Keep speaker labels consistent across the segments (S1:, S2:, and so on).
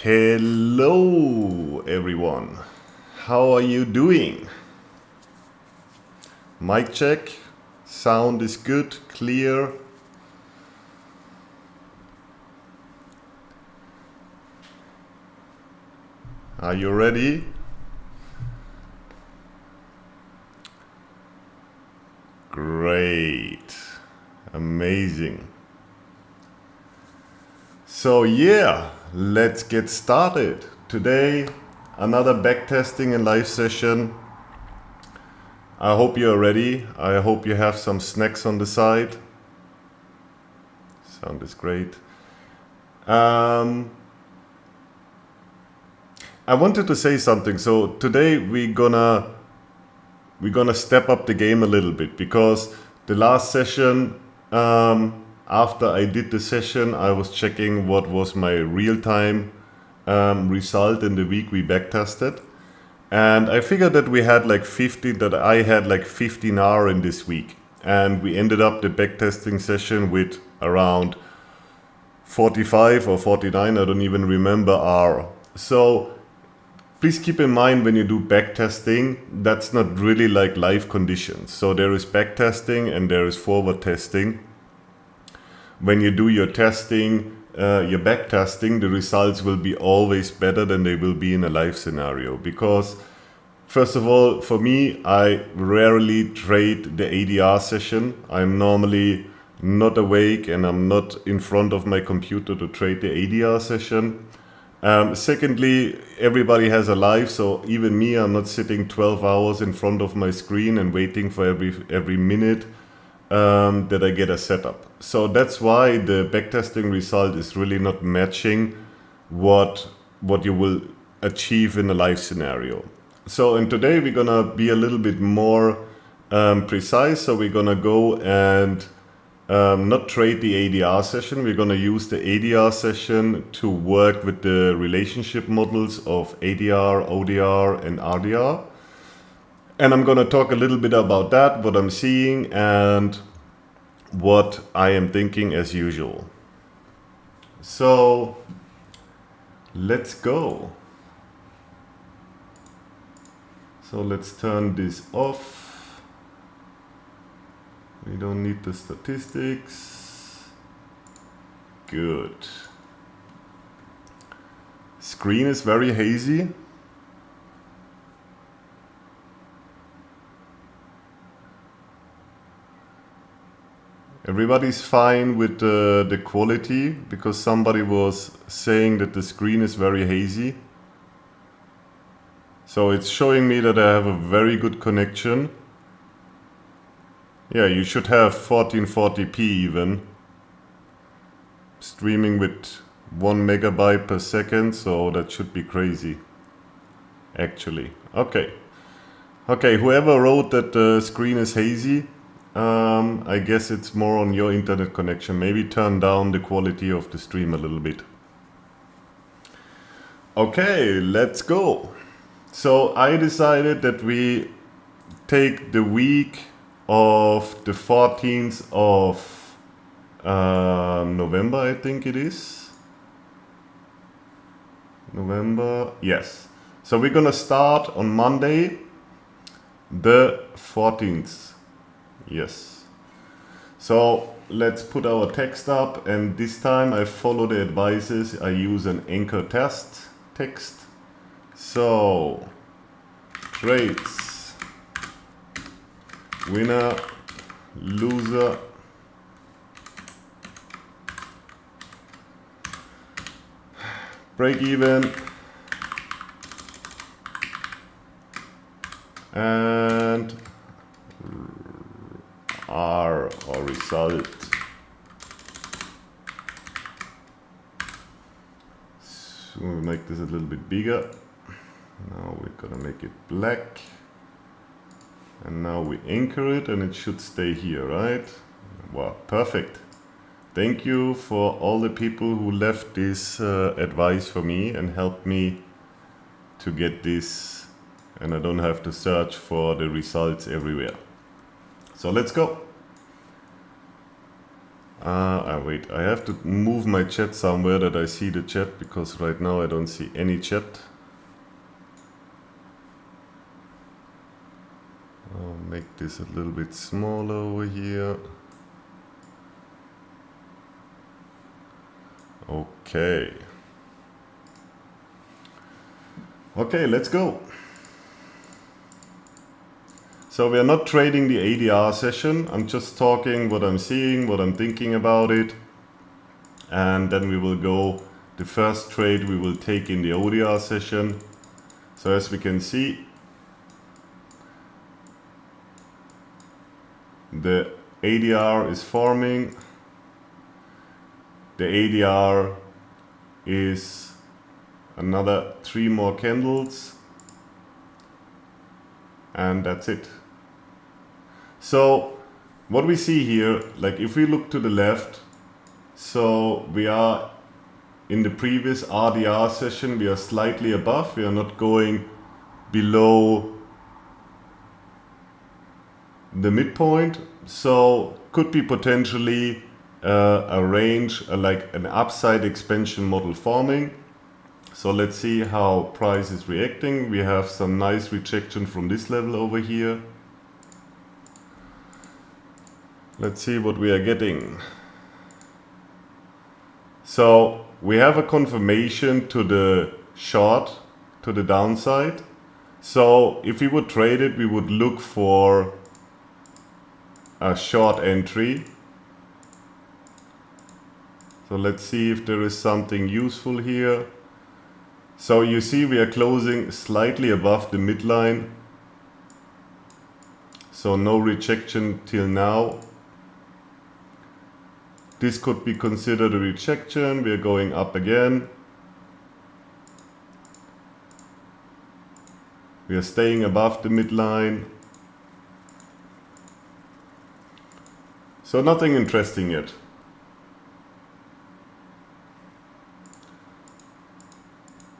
S1: Hello everyone, how are you doing? Mic check, sound is good, clear. Are you ready? Great, amazing. So yeah, let's get started. Today, another backtesting and live session. I hope you're ready. I hope you have some snacks on the side. Sound is great. I wanted to say something. So today we're gonna step up the game a little bit, because the last session, after I did the session, I was checking what was my real-time result in the week we backtested. And I figured that I had like 15 hours in this week. And we ended up the backtesting session with around 45 or 49, I don't even remember, hour. So please keep in mind, when you do backtesting, that's not really like live conditions. So there is backtesting and there is forward testing. When you do your testing, your backtesting, the results will be always better than they will be in a live scenario. Because first of all, for me, I rarely trade the ADR session. I'm normally not awake and I'm not in front of my computer to trade the ADR session. Secondly, everybody has a life, so even me, I'm not sitting 12 hours in front of my screen and waiting for every minute that I get a setup. So that's why the backtesting result is really not matching what you will achieve in a live scenario. So and today we're gonna be a little bit more precise. So we're gonna go and not trade the ADR session. We're going to use the ADR session to work with the relationship models of ADR, ODR, and RDR. And I'm going to talk a little bit about that, what I'm seeing, and what I am thinking as usual. So let's go. So let's turn this off. We don't need the statistics. Good. Screen is very hazy. Everybody's fine with the quality, because somebody was saying that the screen is very hazy. So it's showing me that I have a very good connection. Yeah, you should have 1440p even. Streaming with 1 megabyte per second, so that should be crazy, actually. Okay, whoever wrote that the screen is hazy, I guess it's more on your internet connection. Maybe turn down the quality of the stream a little bit. Okay, let's go. So I decided that we take the week of the 14th of November, I think it is. November, yes. So we're gonna start on Monday, the 14th. Yes. So let's put our text up, and this time I follow the advices. I use an anchor text. So trades, winner, loser, break even, and R or result. So we'll make this a little bit bigger. Now we're gonna make it black. And now we anchor it, and it should stay here, right? Wow, perfect. Thank you for all the people who left this advice for me and helped me to get this, and I don't have to search for the results everywhere. So let's go. Wait, I have to move my chat somewhere that I see the chat, because right now I don't see any chat. I'll make this a little bit smaller over here. Okay. Okay, let's go. So we are not trading the ADR session. I'm just talking what I'm seeing, what I'm thinking about it. And then we will go, the first trade we will take in the ODR session. So as we can see, the ADR is forming. The ADR is another 3 more candles. And that's it. So what we see here, like if we look to the left, so we are in the previous RDR session, we are slightly above, we are not going below the midpoint. So could be potentially a range, like an upside expansion model forming. So let's see how price is reacting. We have some nice rejection from this level over here. Let's see what we are getting. So we have a confirmation to the short, to the downside. So if we would trade it, we would look for a short entry. So let's see if there is something useful here. So you see we are closing slightly above the midline. So no rejection till now. This could be considered a rejection. We are going up again. We are staying above the midline. So nothing interesting yet.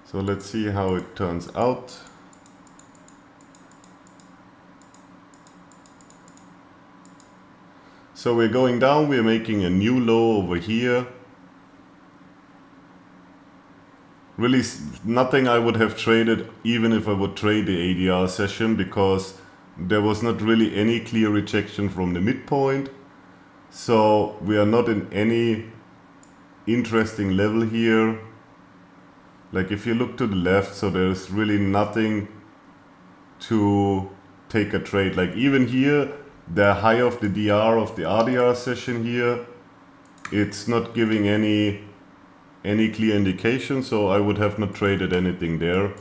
S1: So let's see how it turns out. So we're going down, we're making a new low over here. Really nothing I would have traded even if I would trade the ADR session, because there was not really any clear rejection from the midpoint. So we are not in any interesting level here. Like if you look to the left, so there's really nothing to take a trade. Like even here, the high of the DR of the RDR session here, it's not giving any clear indication, so I would have not traded anything there.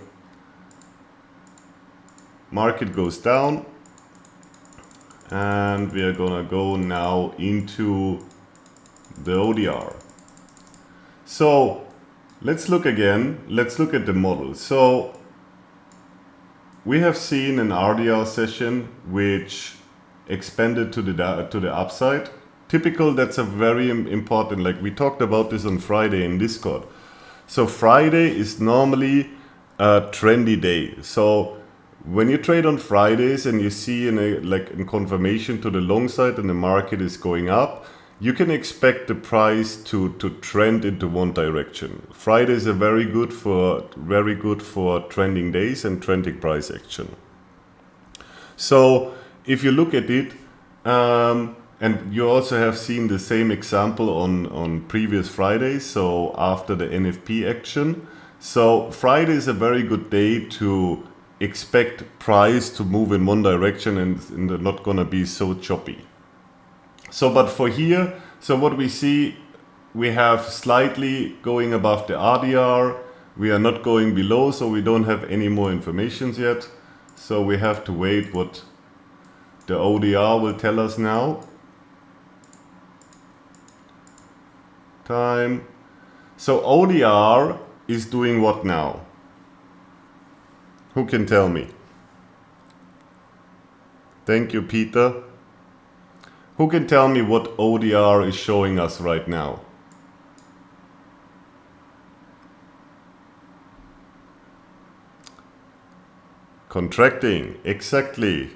S1: Market goes down, and we are gonna go now into the ODR. So let's look again, let's look at the model. So we have seen an RDR session which expanded to the upside. Typical, that's a very important, like we talked about this on Friday in Discord. So Friday is normally a trendy day. So when you trade on Fridays and you see in confirmation to the long side and the market is going up, you can expect the price to trend into one direction. Fridays are very good for trending days and trending price action. So if you look at it, and you also have seen the same example on previous Fridays, so after the NFP action. So Friday is a very good day to expect price to move in one direction and they're not gonna be so choppy. So but for here, so what we see, we have slightly going above the RDR. We are not going below, so we don't have any more information yet. So we have to wait what the ODR will tell us now. Time. So ODR is doing what now? Who can tell me? Thank you, Peter. Who can tell me what ODR is showing us right now? Contracting, exactly.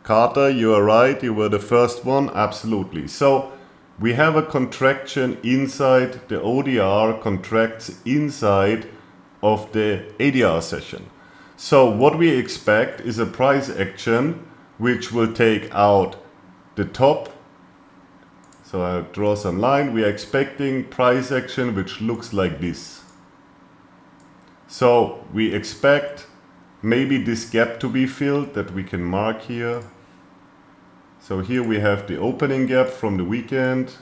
S1: Carter, you are right, you were the first one, absolutely. So we have a contraction inside the ODR contracts inside of the ADR session. So what we expect is a price action which will take out the top. So I'll draw some line. We are expecting price action which looks like this. So we expect maybe this gap to be filled that we can mark here. So here we have the opening gap from the weekend.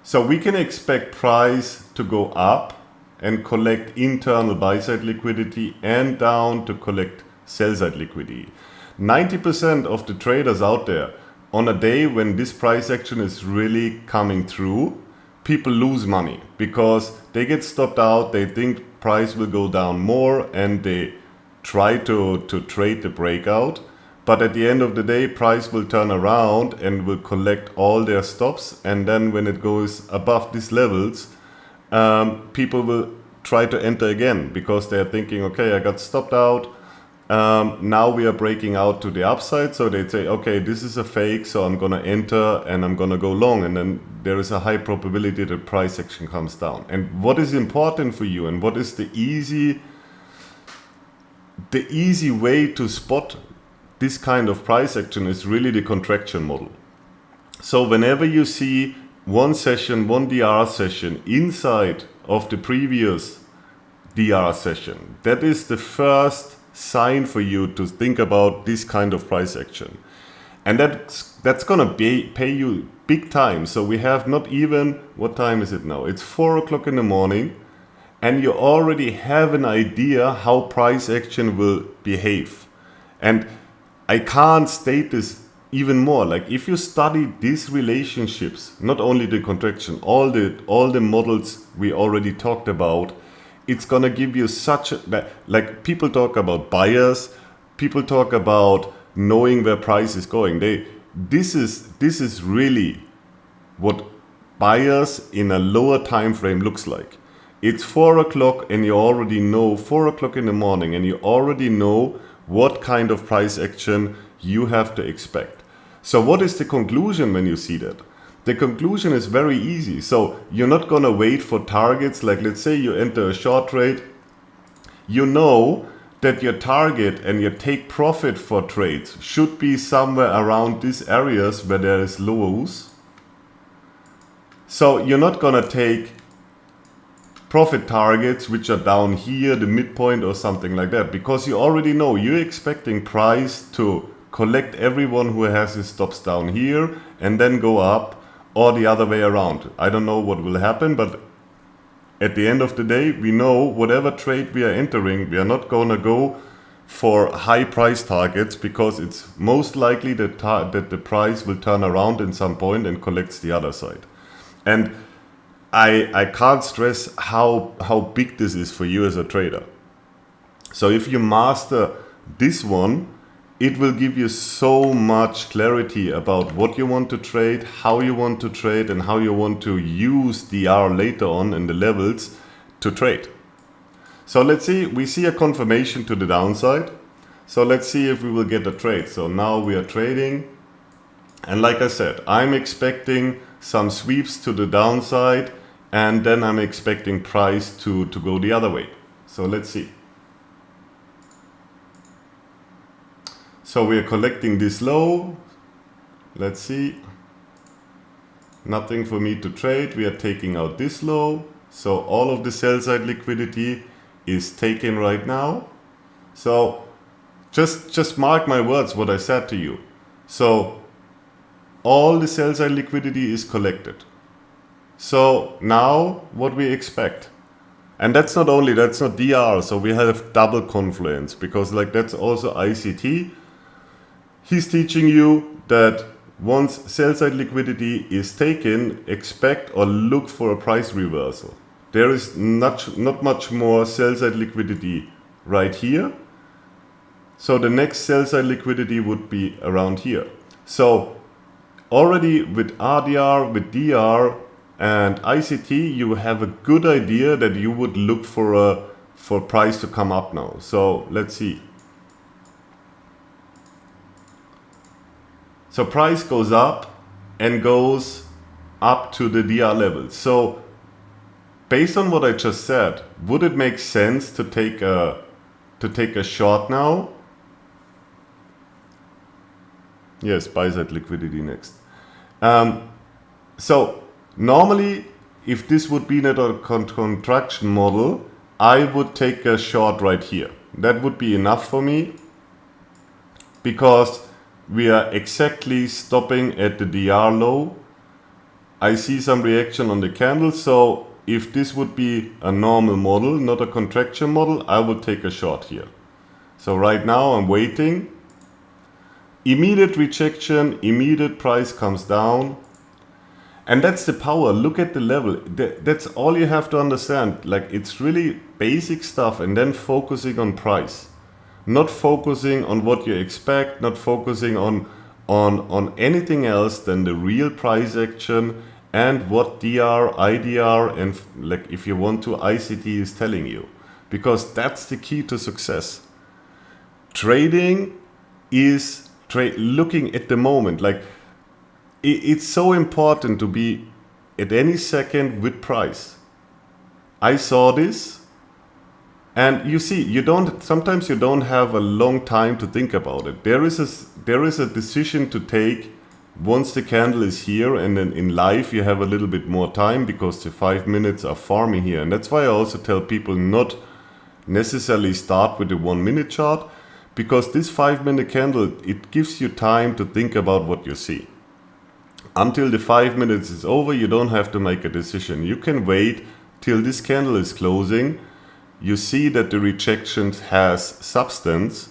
S1: So we can expect price to go up and collect internal buy-side liquidity and down to collect sell-side liquidity. 90% of the traders out there, on a day when this price action is really coming through, people lose money because they get stopped out, they think price will go down more and they try to trade the breakout. But at the end of the day, price will turn around and will collect all their stops. And then when it goes above these levels, people will try to enter again because they're thinking, okay, I got stopped out. Now we are breaking out to the upside. So they say, okay, this is a fake. So I'm going to enter and I'm going to go long. And then there is a high probability that price action comes down. And what is important for you and what is the easy way to spot this kind of price action is really the contraction model. So whenever you see one session, one DR session inside of the previous DR session, that is the first sign for you to think about this kind of price action. And that's gonna pay you big time. So we have not even, what time is it now? It's 4 o'clock in the morning and you already have an idea how price action will behave. And I can't state this even more. Like if you study these relationships, not only the contraction, all the models we already talked about, it's gonna give you such a, like people talk about buyers, people talk about knowing where price is going. This is really what buyers in a lower time frame looks like. It's 4 o'clock and you already know 4 o'clock in the morning and you already know what kind of price action you have to expect. So what is the conclusion when you see that? The conclusion is very easy. So you're not going to wait for targets. Like let's say you enter a short trade. You know that your target and your take profit for trades should be somewhere around these areas where there is lows. So you're not going to take profit targets which are down here, the midpoint or something like that, because you already know you're expecting price to collect everyone who has his stops down here and then go up, or the other way around. I don't know what will happen, but at the end of the day, we know whatever trade we are entering, we are not going to go for high price targets because it's most likely that the price will turn around in some point and collects the other side. And I can't stress how big this is for you as a trader. So if you master this one, it will give you so much clarity about what you want to trade, how you want to trade, and how you want to use DR later on in the levels to trade. So let's see, we see a confirmation to the downside. So let's see if we will get a trade. So now we are trading. And like I said, I'm expecting some sweeps to the downside. And then I'm expecting price to go the other way. So let's see. So we are collecting this low. Let's see. Nothing for me to trade. We are taking out this low. So all of the sell side liquidity is taken right now. So just mark my words what I said to you. So all the sell side liquidity is collected. So now what we expect, and that's not DR, so we have double confluence because like that's also ICT. He's teaching you that once sell side liquidity is taken, expect or look for a price reversal. There is not much more sell side liquidity right here. So the next sell side liquidity would be around here. So already with RDR, with DR, and ICT, you have a good idea that you would look for price to come up now. So let's see. So price goes up and goes up to the DR level. So based on what I just said, would it make sense to take a short now? Yes, buy side liquidity next. So normally, if this would be not a contraction model, I would take a short right here. That would be enough for me, because we are exactly stopping at the DR low. I see some reaction on the candle, so if this would be a normal model, not a contraction model, I would take a short here. So right now I'm waiting. Immediate rejection, immediate price comes down. And that's the power. Look at the level. That's all you have to understand. Like, it's really basic stuff, and then focusing on price. Not focusing on what you expect, not focusing on anything else than the real price action and what DR, IDR, and like if you want to, ICT is telling you. Because that's the key to success. Trading is looking at the moment. Like, it's so important to be at any second with price. I saw this, and you see, sometimes you don't have a long time to think about it. There is a decision to take once the candle is here, and then in life you have a little bit more time because the 5 minutes are farming here. And that's why I also tell people not necessarily start with the 1 minute chart, because this 5 minute candle, it gives you time to think about what you see. Until the 5 minutes is over, you don't have to make a decision. You can wait till this candle is closing. You see that the rejection has substance,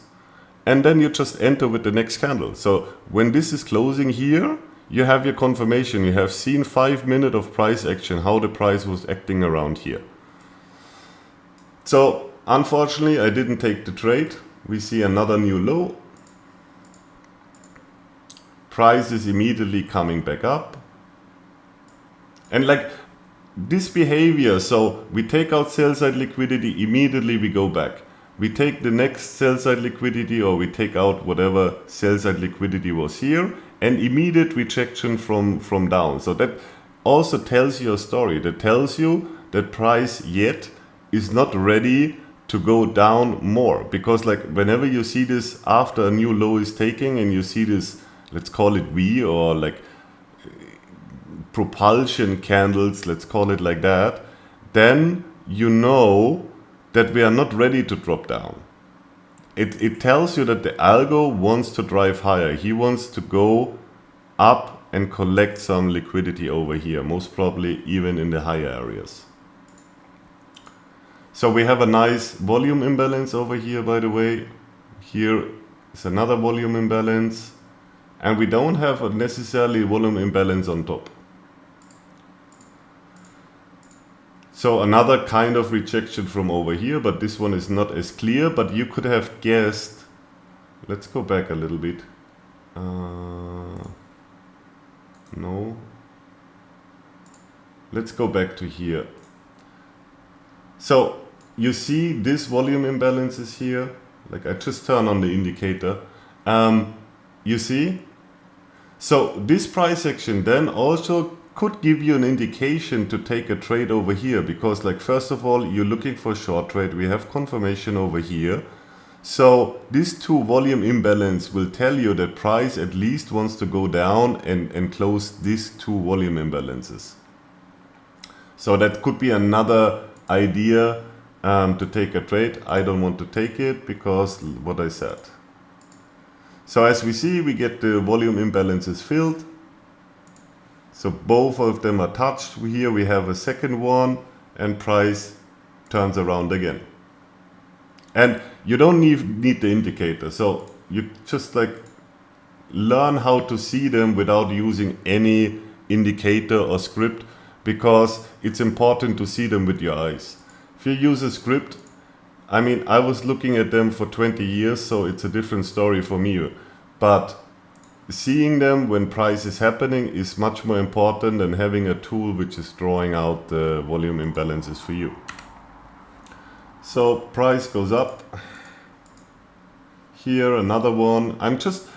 S1: and then you just enter with the next candle. So when this is closing here, you have your confirmation. You have seen 5 minutes of price action, how the price was acting around here. So unfortunately, I didn't take the trade. We see another new low. Price is immediately coming back up. And like this behavior, so we take out sell side liquidity, immediately we go back. We take the next sell side liquidity, or we take out whatever sell side liquidity was here, and immediate rejection from down. So that also tells you a story. That tells you that price yet is not ready to go down more. Because like whenever you see this after a new low is taking, and you see this, let's call it V, or like propulsion candles, let's call it like that, then you know that we are not ready to drop down. It tells you that the algo wants to drive higher. He wants to go up and collect some liquidity over here, most probably even in the higher areas. So we have a nice volume imbalance over here, by the way. Here is another volume imbalance. And we don't have a necessarily volume imbalance on top. So another kind of rejection from over here, but this one is not as clear, but you could have guessed. Let's go back a little bit. No. Let's go back to here. So you see this volume imbalance is here. Like I just turn on the indicator. You see? So this price action then also could give you an indication to take a trade over here, because like first of all, you're looking for a short trade. We have confirmation over here. So these two volume imbalance will tell you that price at least wants to go down and close these two volume imbalances. So that could be another idea to take a trade. I don't want to take it because what I said. So as we see, we get the volume imbalances filled. So both of them are touched. Here we have a second one, and price turns around again. And you don't need the indicator. So you just like learn how to see them without using any indicator or script, because it's important to see them with your eyes. If you use a script, I mean, I was looking at them for 20 years, so it's a different story for me. But seeing them when price is happening is much more important than having a tool which is drawing out the volume imbalances for you. So price goes up. Here another one. I'm just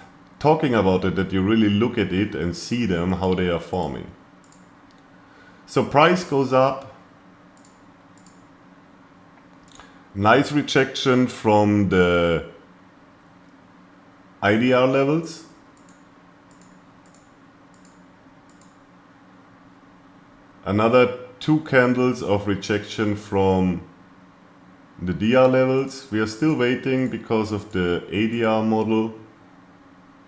S1: talking about it, that you really look at it and see them, how they are forming. So price goes up. Nice rejection from the IDR levels. Another 2 candles of rejection from the DR levels. We are still waiting because of the ADR model.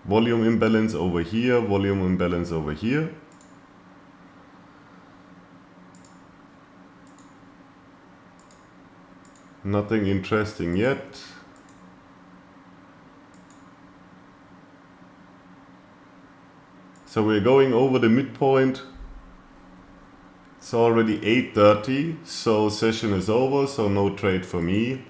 S1: Volume imbalance over here, volume imbalance over here. Nothing interesting yet. So we're going over the midpoint. It's already 8:30, so session is over, so no trade for me.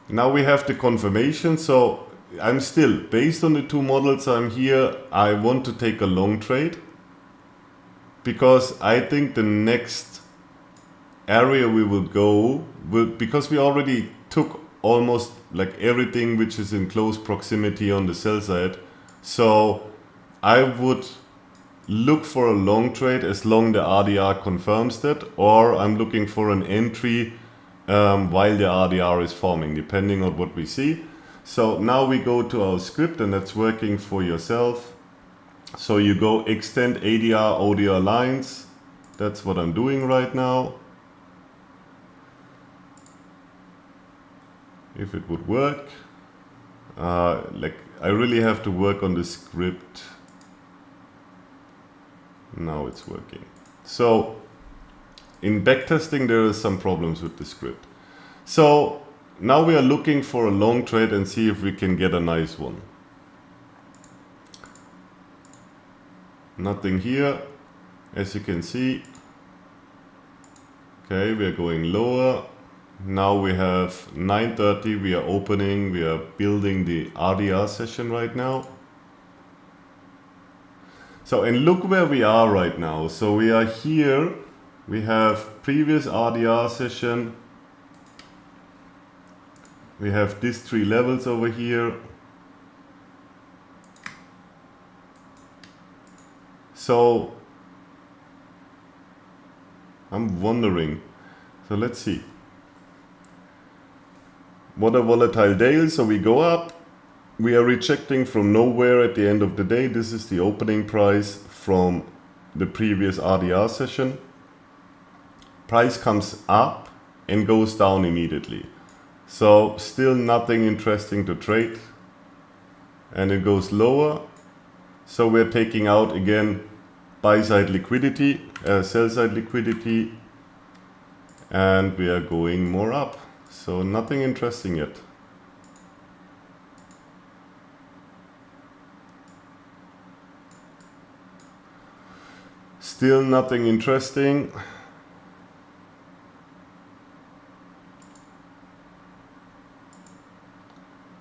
S1: Now we have the confirmation, so I'm still, based on the 2 models I'm here, I want to take a long trade because I think the next area we will go because we already took almost like everything which is in close proximity on the sell side. So I would look for a long trade as long the RDR confirms that, or I'm looking for an entry while the RDR is forming, depending on what we see. So now we go to our script, and that's working for yourself. So you go extend ADR, ODR lines. That's what I'm doing right now. If it would work. Like I really have to work on the script. Now it's working. So in backtesting there are some problems with the script. So now we are looking for a long trade and see if we can get a nice one. Nothing here, as you can see. Okay, we are going lower. Now we have 9:30, we are opening, we are building the RDR session right now. So, and look where we are right now. So we are here, we have previous RDR session. We have these 3 levels over here. So I'm wondering, so let's see. What a volatile day. So we go up, we are rejecting from nowhere at the end of the day. This is the opening price from the previous RDR session. Price comes up and goes down immediately. So still nothing interesting to trade. And it goes lower. So we're taking out again buy side liquidity, sell side liquidity, and we are going more up. So nothing interesting yet. Still nothing interesting.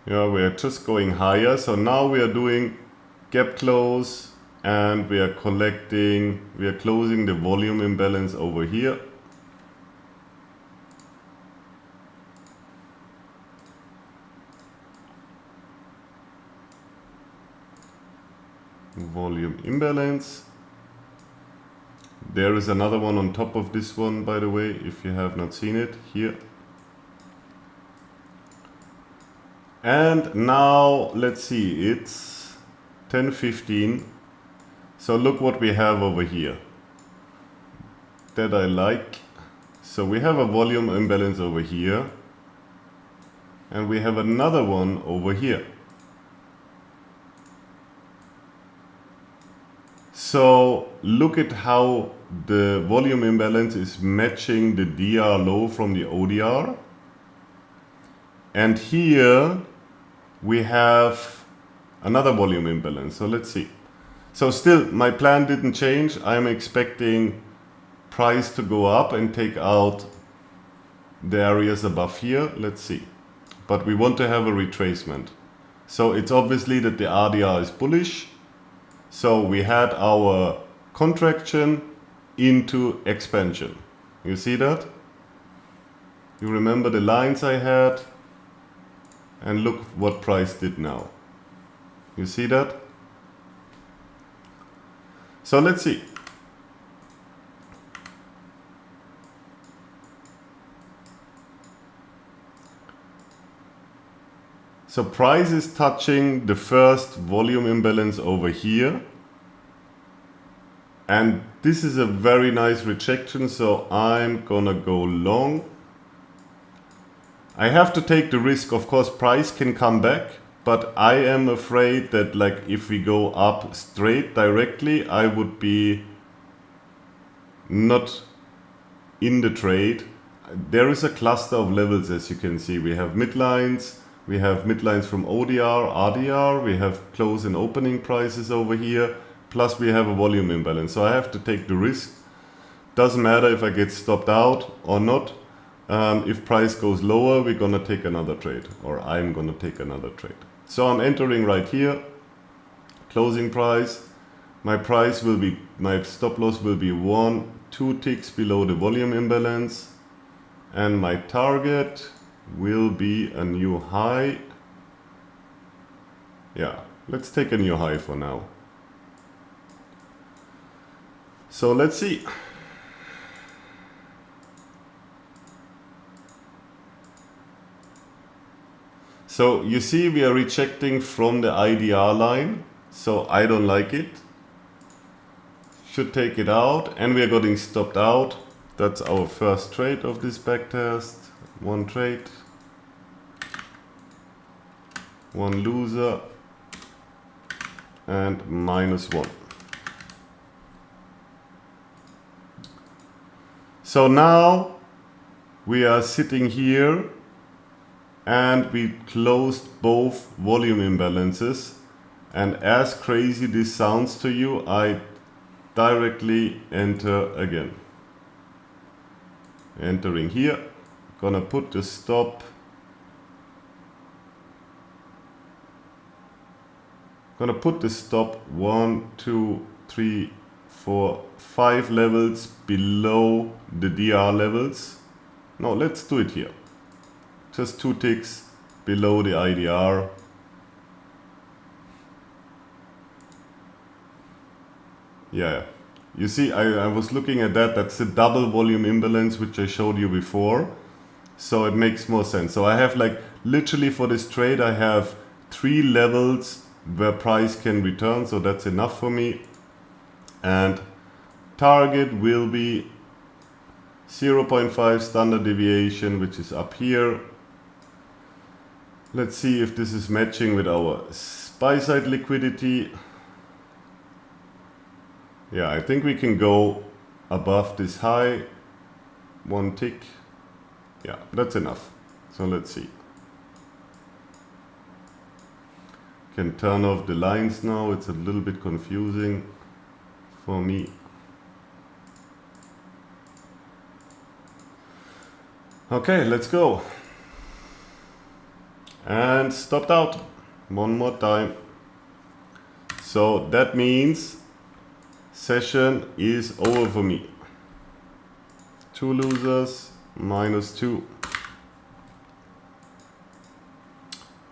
S1: Yeah, we are just going higher. So now we are doing gap close and we are closing the volume imbalance over here. Volume imbalance. There is another one on top of this one, by the way, if you have not seen it, here. And now let's see, it's 10:15. So look what we have over here that I like. So we have a volume imbalance over here and we have another one over here. So look at how the volume imbalance is matching the DR low from the ODR. And here we have another volume imbalance. So let's see. So still my plan didn't change. I'm expecting price to go up and take out the areas above here. Let's see. But we want to have a retracement. So it's obviously that the RDR is bullish. So we had our contraction into expansion. You see that? You remember the lines I had? And look what price did now. You see that? So let's see. So price is touching the first volume imbalance over here. And this is a very nice rejection, so I'm gonna go long. I have to take the risk, of course, price can come back, but I am afraid that like if we go up straight directly, I would be not in the trade. There is a cluster of levels, as you can see. We have midlines from ODR, RDR, we have close and opening prices over here, plus we have a volume imbalance. So I have to take the risk. Doesn't matter if I get stopped out or not. If price goes lower, we're gonna take another trade, or I'm gonna take another trade. So I'm entering right here, closing price. My stop loss will be 1-2 ticks below the volume imbalance, and my target will be a new high. Yeah, let's take a new high for now. So let's see. So you see we are rejecting from the IDR line, so I don't like it. Should take it out, and we are getting stopped out. That's our first trade of this backtest. One trade, one loser, and -1. So now we are sitting here and we closed both volume imbalances, and as crazy this sounds to you, I directly enter again. Entering here, gonna put the stop, gonna put the stop 1, 2, 3, 4, 5 levels below the DR levels. No, let's do it here. Just 2 ticks below the IDR. Yeah, you see, I was looking at that. That's the double volume imbalance which I showed you before. So it makes more sense. So I have like literally for this trade, I have 3 levels where price can return. So that's enough for me. And target will be 0.5 standard deviation, which is up here. Let's see if this is matching with our buy side liquidity. Yeah, I think we can go above this high. 1 tick. Yeah, that's enough. So let's see. Can turn off the lines now. It's a little bit confusing for me. Okay, let's go. And stopped out one more time. So that means session is over for me. 2 losers, -2.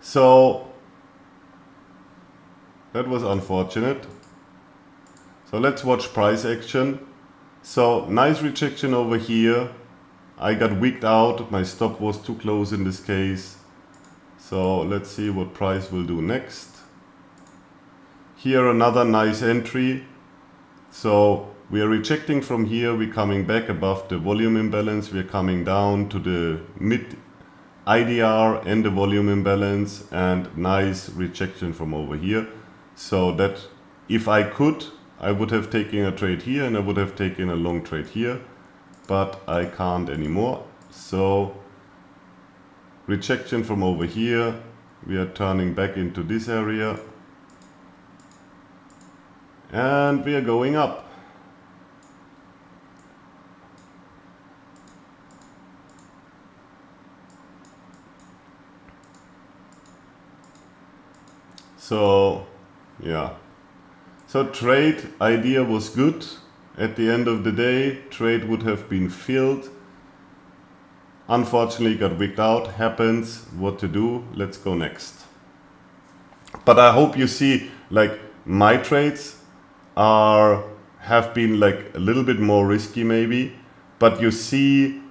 S1: So that was unfortunate. So let's watch price action. So nice rejection over here. I got wigged out. My stop was too close in this case. So let's see what price will do next. Here another nice entry. So we are rejecting from here. We're coming back above the volume imbalance. We're coming down to the mid IDR and the volume imbalance, and nice rejection from over here. So that if I could, I would have taken a trade here and I would have taken a long trade here, but I can't anymore. So rejection from over here, we are turning back into this area and we are going up. So yeah, So trade idea was good. At the end of the day, trade would have been filled. Unfortunately, got wicked out. Happens. What to do? Let's go next. But I hope you see, like, my trades have been like a little bit more risky maybe, but you see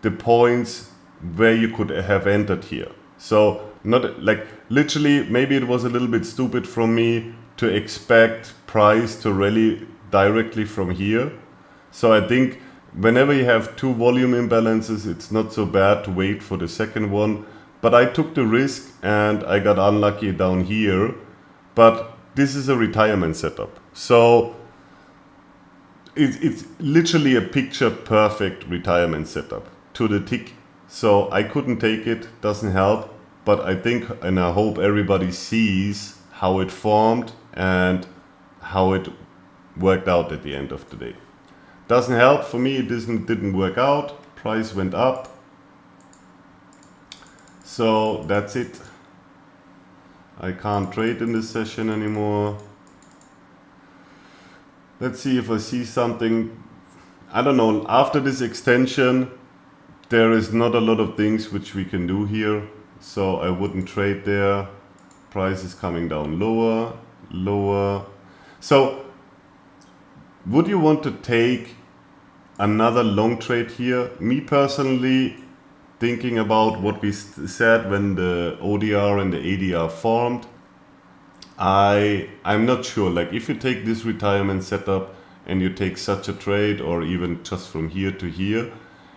S1: the points where you could have entered here. So not like literally, maybe it was a little bit stupid from me to expect price to rally directly from here. So I think whenever you have two volume imbalances, it's not so bad to wait for the second one. But I took the risk and I got unlucky down here. But this is a retirement setup. So it's literally a picture perfect retirement setup to the tick. So I couldn't take it, doesn't help. But I think and I hope everybody sees how it formed and how it worked out at the end of the day. Doesn't help for me, it didn't work out. Price went up. So that's it. I can't trade in this session anymore. Let's see if I see something. I don't know, after this extension, there is not a lot of things which we can do here. So I wouldn't trade there. Price is coming down lower, lower. So would you want to take another long trade here? Me personally, thinking about what we said when the ODR and the ADR formed, I'm not sure. Like if you take this retirement setup and you take such a trade, or even just from here to here,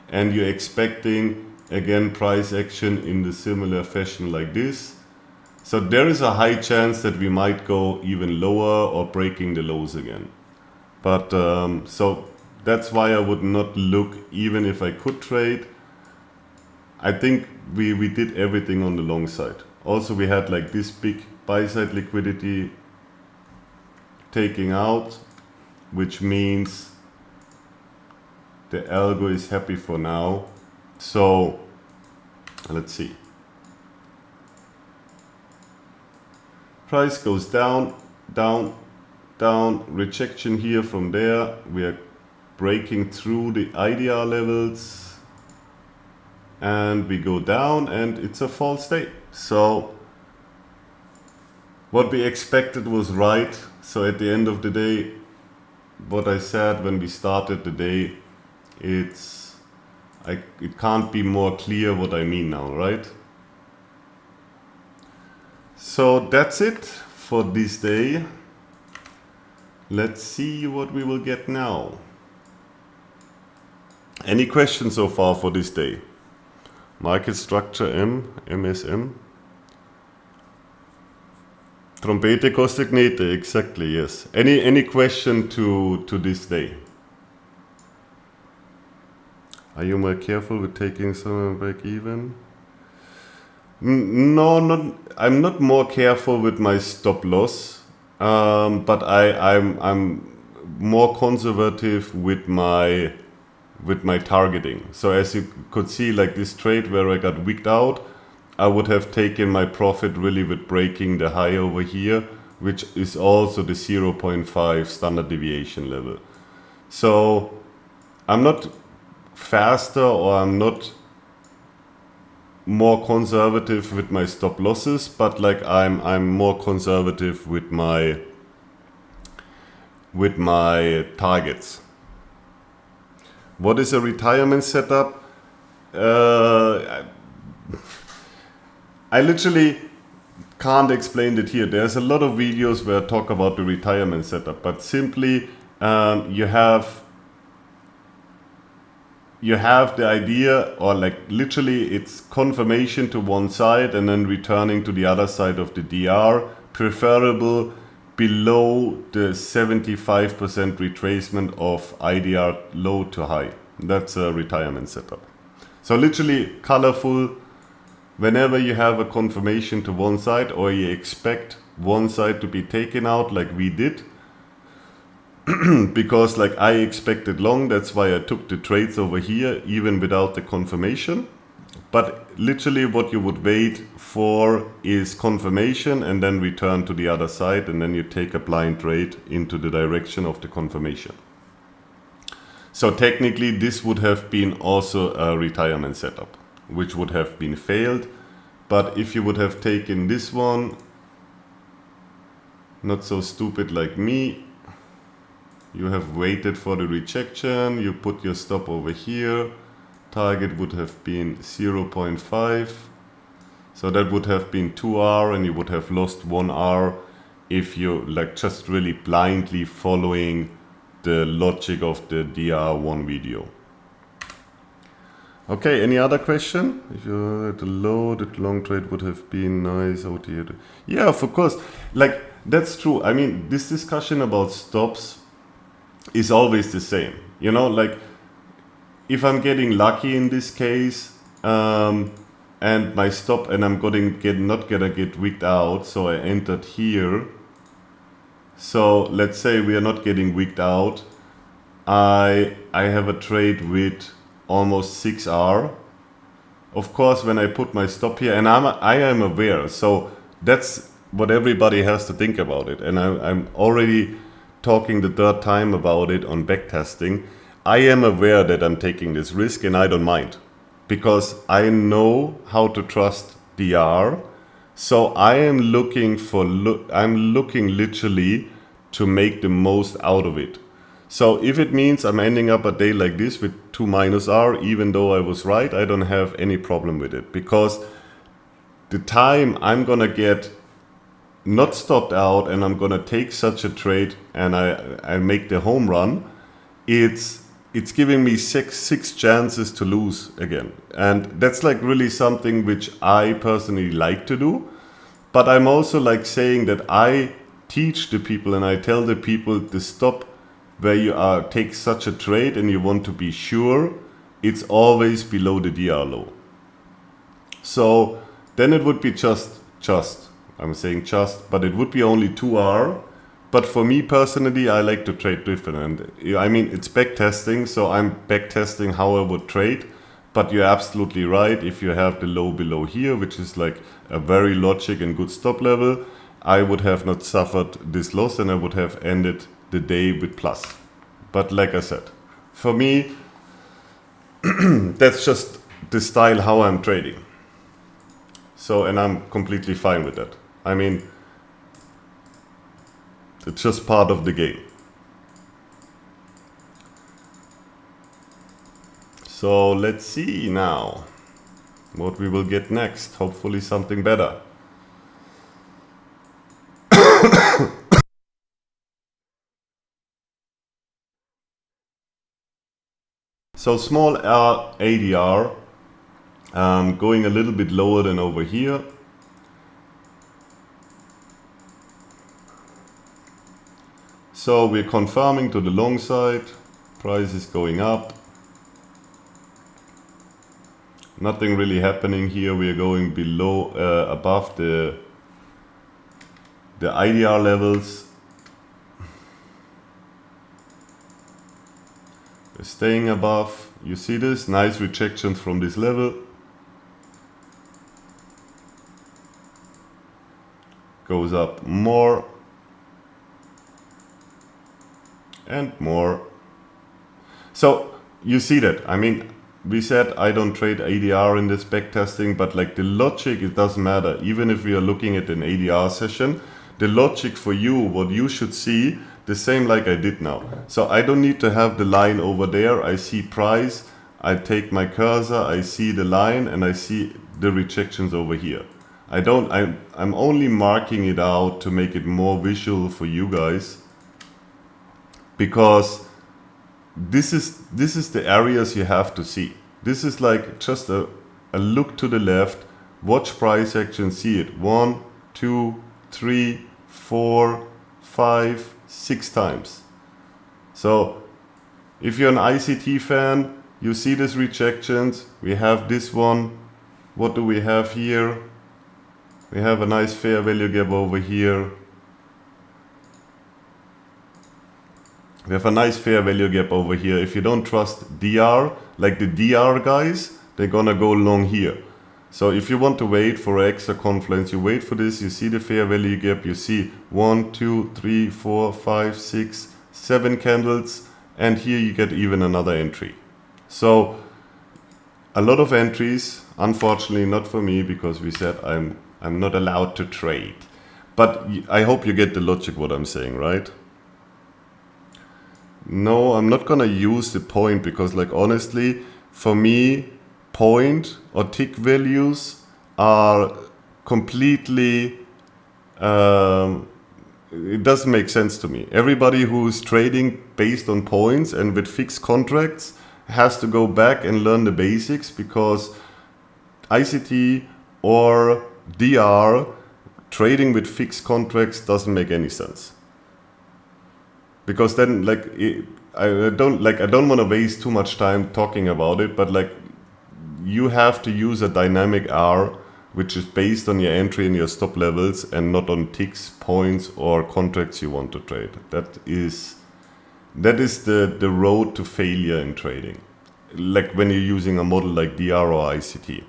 S1: and you're expecting again price action in the similar fashion like this, so there is a high chance that we might go even lower or breaking the lows again. But so that's why I would not look, even if I could trade. I think we did everything on the long side. Also we had like this big buy side liquidity taking out, which means the algo is happy for now. So let's see. Price goes down, down, down, rejection here from there. We are breaking through the IDR levels. And we go down and it's a false day. So what we expected was right. So at the end of the day, what I said when we started the day, it can't be more clear what I mean now, right? So that's it for this day. Let's see what we will get now. Any questions so far for this day? Market structure MSM. Trompete costignete, exactly, yes. Any question to this day? Are you more careful with taking some break even? No, I'm not more careful with my stop loss, but I'm more conservative with my targeting. So as you could see, like this trade where I got wicked out, I would have taken my profit really with breaking the high over here, which is also the 0.5 standard deviation level. So I'm not faster, or I'm not more conservative with my stop losses, but like I'm more conservative with my targets. What is a retirement setup? I literally can't explain it here. There's a lot of videos where I talk about the retirement setup, but simply you have the idea, or like literally it's confirmation to one side and then returning to the other side of the DR, preferable below the 75% retracement of IDR low to high. That's a retirement setup. So literally colorful. Whenever you have a confirmation to one side, or you expect one side to be taken out like we did, because like I expected long, that's why I took the trades over here even without the confirmation. But literally what you would wait for is confirmation and then return to the other side, and then you take a blind trade into the direction of the confirmation. So technically this would have been also a retirement setup, which would have been failed. But if you would have taken this one, not so stupid like me, you have waited for the rejection, you put your stop over here, target would have been 0.5, so that would have been 2R, and you would have lost 1R if you like just really blindly following the logic of the DR1 video. Okay, any other question? If you're at the low, the long trade would have been nice out here. Yeah, of course, like that's true. I mean, this discussion about stops is always the same, you know, like if I'm getting lucky in this case, and my stop, and I'm not gonna get wigged out, so I entered here. So let's say we are not getting wigged out. I have a trade with almost 6R. Of course, when I put my stop here, and I am aware, so that's what everybody has to think about it. And I'm already talking the third time about it on backtesting. I am aware that I'm taking this risk, and I don't mind, because I know how to trust DR. So I am looking literally to make the most out of it. So if it means I'm ending up a day like this with 2 minus R, even though I was right, I don't have any problem with it, because the time I'm gonna get not stopped out and I'm gonna take such a trade and I make the home run, it's giving me six chances to lose again. And that's like really something which I personally like to do. But I'm also like saying that I teach the people and I tell the people to stop where you take such a trade and you want to be sure it's always below the DR low. So then it would be I'm saying just, but it would be only 2R. But for me personally, I like to trade different. And I mean, it's backtesting, so I'm backtesting how I would trade. But you're absolutely right. If you have the low below here, which is like a very logic and good stop level, I would have not suffered this loss and I would have ended the day with plus. But like I said, for me, that's just the style how I'm trading. So, and I'm completely fine with that. I mean, it's just part of the game. So let's see now what we will get next. Hopefully something better. So small ADR, going a little bit lower than over here. So we're confirming to the long side, price is going up. Nothing really happening here. We are going below, above the IDR levels. We're staying above. You see this? Nice rejections from this level. Goes up more. And more. So you see that. I mean, we said I don't trade ADR in this backtesting, but like the logic, it doesn't matter. Even if we are looking at an ADR session, the logic for you, what you should see, the same like I did now. So I don't need to have the line over there. I see price, I take my cursor, I see the line, and I see the rejections over here. I'm only marking it out to make it more visual for you guys, because this is the areas you have to see. This is like just a look to the left, watch price action, see it 1, 2, 3, 4, 5, 6 times. So if you're an ICT fan, you see these rejections. We have this one. What do we have here? We have a nice fair value gap over here. We have a nice fair value gap over here. If you don't trust DR, like the DR guys, they're gonna go long here. So if you want to wait for extra confluence, you wait for this, you see the fair value gap, you see 1, 2, 3, 4, 5, 6, 7 candles, and here you get even another entry. So a lot of entries, unfortunately not for me, because we said I'm not allowed to trade. But I hope you get the logic what I'm saying, right? No, I'm not gonna use the point, because like honestly, for me, point or tick values are completely, it doesn't make sense to me. Everybody who's trading based on points and with fixed contracts has to go back and learn the basics, because ICT or DR trading with fixed contracts doesn't make any sense. Because then like I don't want to waste too much time talking about it, but like you have to use a dynamic R which is based on your entry and your stop levels and not on ticks, points or contracts you want to trade. That is the road to failure in trading. Like when you're using a model like DR or ICT.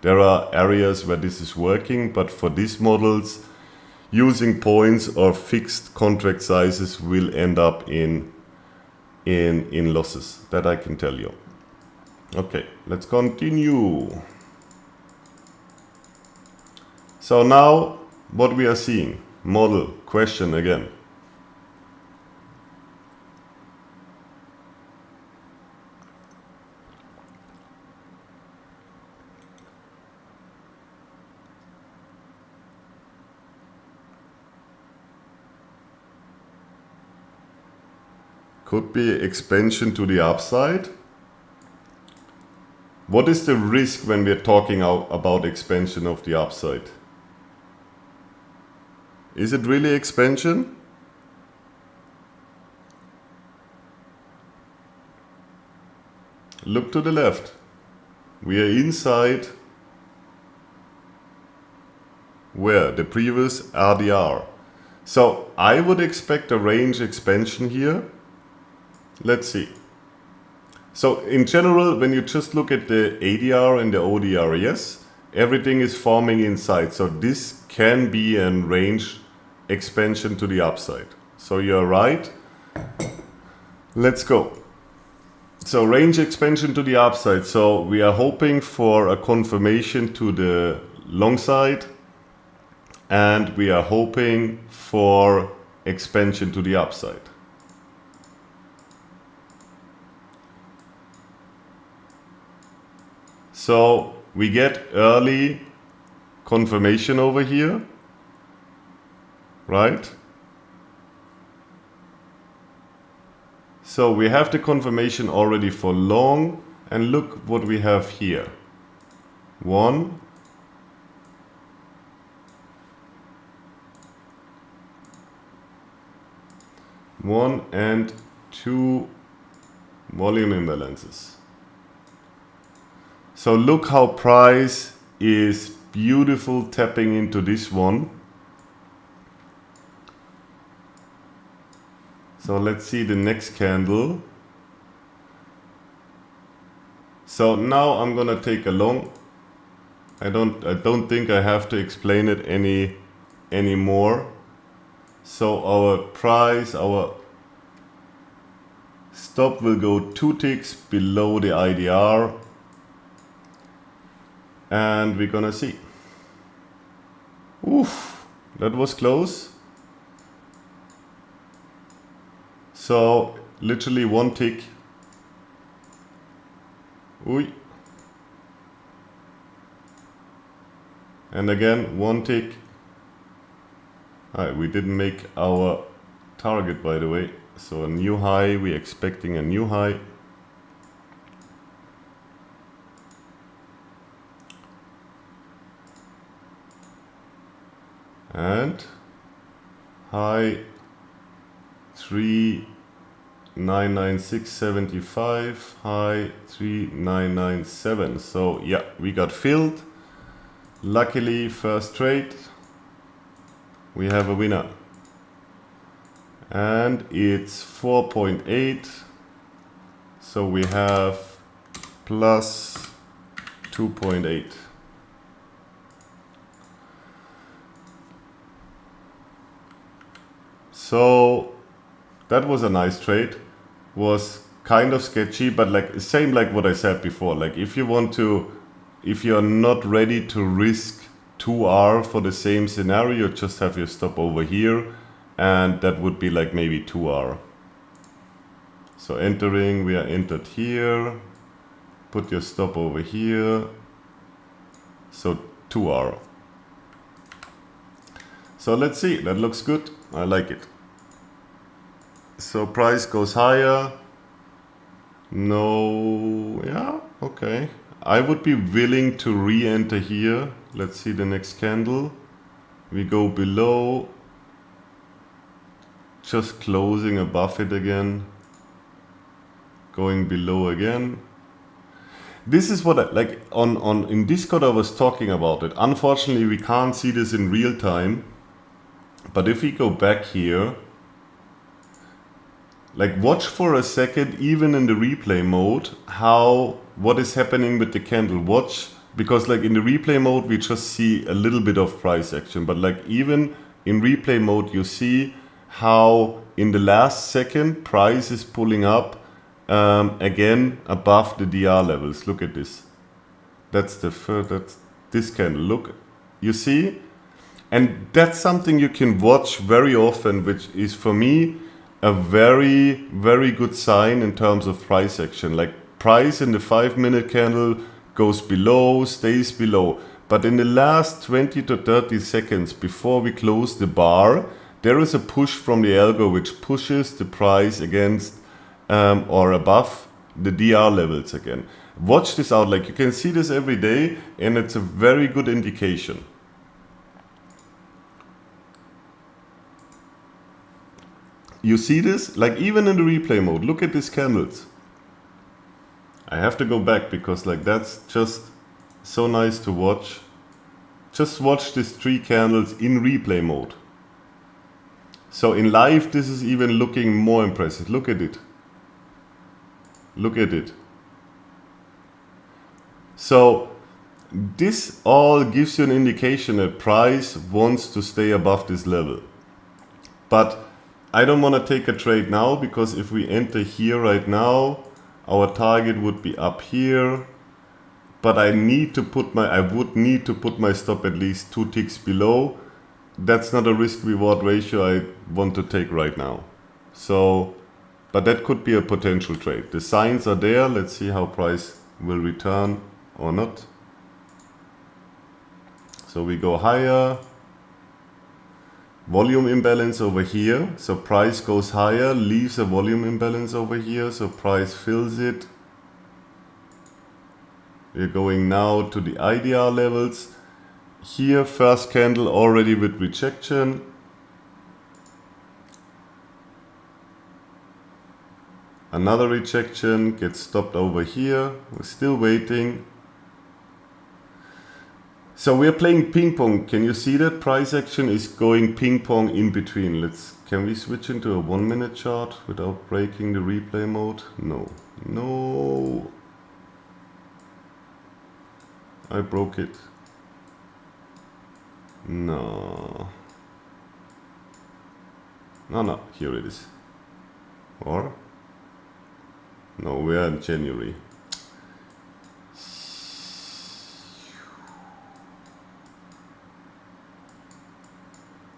S1: There are areas where this is working, but for these models, using points or fixed contract sizes will end up in losses. That I can tell you. Okay, let's continue. So now what we are seeing, model question again. Could be expansion to the upside. What is the risk when we're talking about expansion of the upside? Is it really expansion? Look to the left. We are inside where? The previous IDR. So I would expect a range expansion here. Let's see. So in general, when you just look at the ADR and the ODR, yes, everything is forming inside. So this can be a range expansion to the upside. So you're right. Let's go. So range expansion to the upside. So we are hoping for a confirmation to the long side, and we are hoping for expansion to the upside. So we get early confirmation over here, right? So we have the confirmation already for long, and look what we have here. 1, 1 and 2 volume imbalances. So look how price is beautiful tapping into this one. So let's see the next candle. So now I'm gonna take a long. I don't think I have to explain it any more. So our price, our stop will go 2 ticks below the IDR. And we're gonna see. Oof, that was close. So literally 1 tick. Ooh. And again 1 tick. Alright, we didn't make our target, by the way. So a new high, we're expecting a new high. And high 3,996.75, high 3,997. So yeah, we got filled. Luckily, first trade, we have a winner. And it's 4.8. So we have plus 2.8. So that was a nice trade. Was kind of sketchy, but like same like what I said before. Like if you're not ready to risk 2R for the same scenario, just have your stop over here, and that would be like maybe 2R. So entering, we are entered here. Put your stop over here. So 2R. So let's see, that looks good. I like it. So price goes higher. No, yeah, okay. I would be willing to re-enter here. Let's see the next candle. We go below. Just closing above it again. Going below again. This is what I, like in Discord I was talking about it. Unfortunately we can't see this in real time. But if we go back here, like watch for a second, even in the replay mode, what is happening with the candle. Watch, because like in the replay mode we just see a little bit of price action, but like even in replay mode you see how in the last second price is pulling up again above the DR levels. Look at this. That's this candle. Look, you see, and that's something you can watch very often, which is for me a very, very good sign in terms of price action. Like price in the 5-minute candle goes below, stays below. But in the last 20 to 30 seconds before we close the bar, there is a push from the algo which pushes the price against or above the DR levels again. Watch this out, like you can see this every day, and it's a very good indication. You see this? Like even in the replay mode, look at these candles. I have to go back because like that's just so nice to watch. Just watch these 3 candles in replay mode. So in live this is even looking more impressive. Look at it. Look at it. So this all gives you an indication that price wants to stay above this level. But I don't want to take a trade now, because if we enter here right now, our target would be up here. But I would need to put my stop at least 2 ticks below. That's not a risk reward ratio I want to take right now. So, but that could be a potential trade. The signs are there. Let's see how price will return or not. So we go higher. Volume imbalance over here, so price goes higher, leaves a volume imbalance over here, so price fills it. We're going now to the IDR levels. Here, first candle already with rejection. Another rejection, gets stopped over here. We're still waiting. So we are playing ping pong. Can you see that? Price action is going ping pong in between. Can we switch into a 1-minute chart without breaking the replay mode? No. No. I broke it. No. No, here it is. Or? No, we are in January.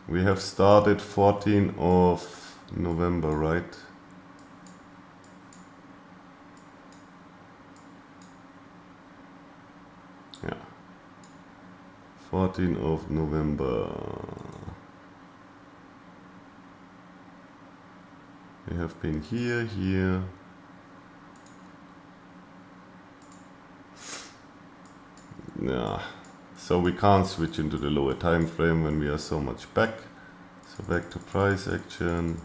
S1: We have started 14th of November, right? Yeah. 14th of November. We have been here. Yeah. So we can't switch into the lower time frame when we are so much back. So back to price action.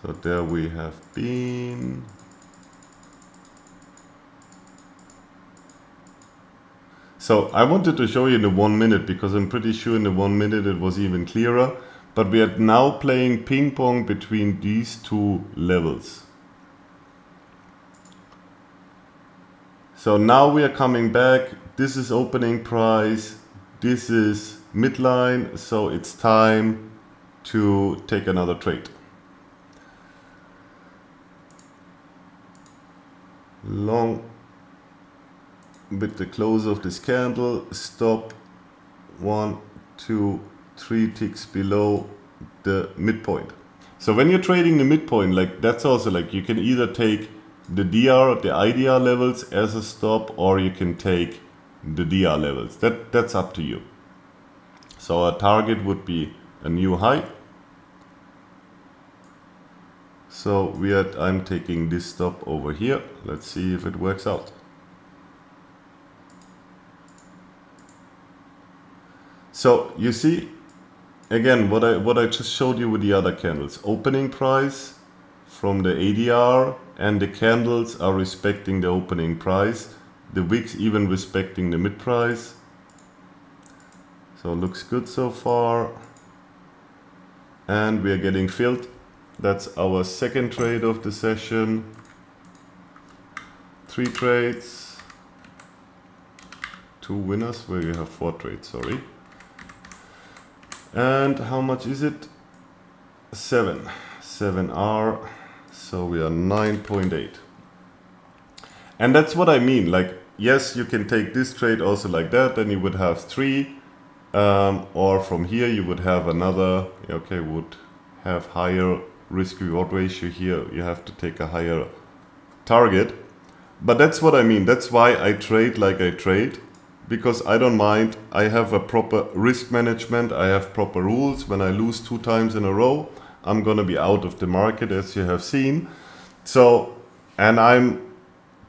S1: So there we have been. So I wanted to show you in the 1 minute, because I'm pretty sure in the 1 minute it was even clearer. But we are now playing ping pong between these 2 levels. So now we are coming back. This is opening price. This is midline. So it's time to take another trade. Long with the close of this candle. Stop 1, 2, 3 ticks below the midpoint. So when you're trading the midpoint, like that's also like you can either take the IDR levels as a stop, or you can take the DR levels. That's up to you. So our target would be a new high. So I'm taking this stop over here. Let's see if it works out. So you see, again, what I just showed you with the other candles. Opening price from the ADR, and the candles are respecting the opening price. The wicks even respecting the mid price. So it looks good so far. And we are getting filled. That's our second trade of the session. 3 trades. 2 winners. Well, you have 4 trades, sorry. And how much is it? 7 R. So we are 9.8. And that's what I mean. Like, yes, you can take this trade also like that. Then you would have 3. Or from here you would have another. Okay, would have higher risk reward ratio here. You have to take a higher target. But that's what I mean. That's why I trade like I trade. Because I don't mind. I have a proper risk management. I have proper rules. When I lose 2 times in a row, I'm gonna be out of the market, as you have seen. So, and I'm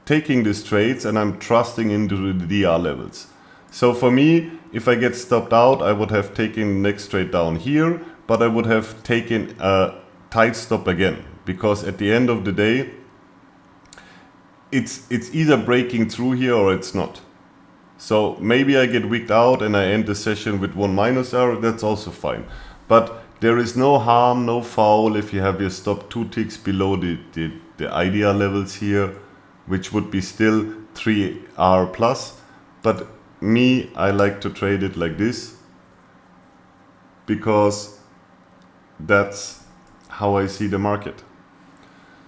S1: taking these trades and I'm trusting into the DR levels. So for me, if I get stopped out, I would have taken the next trade down here, but I would have taken a tight stop again, because at the end of the day, it's either breaking through here or it's not. So maybe I get wicked out and I end the session with 1 minus R, that's also fine. But there is no harm, no foul if you have your stop 2 ticks below the IDR levels here, which would be still 3 R plus. But me, I like to trade it like this, because that's how I see the market.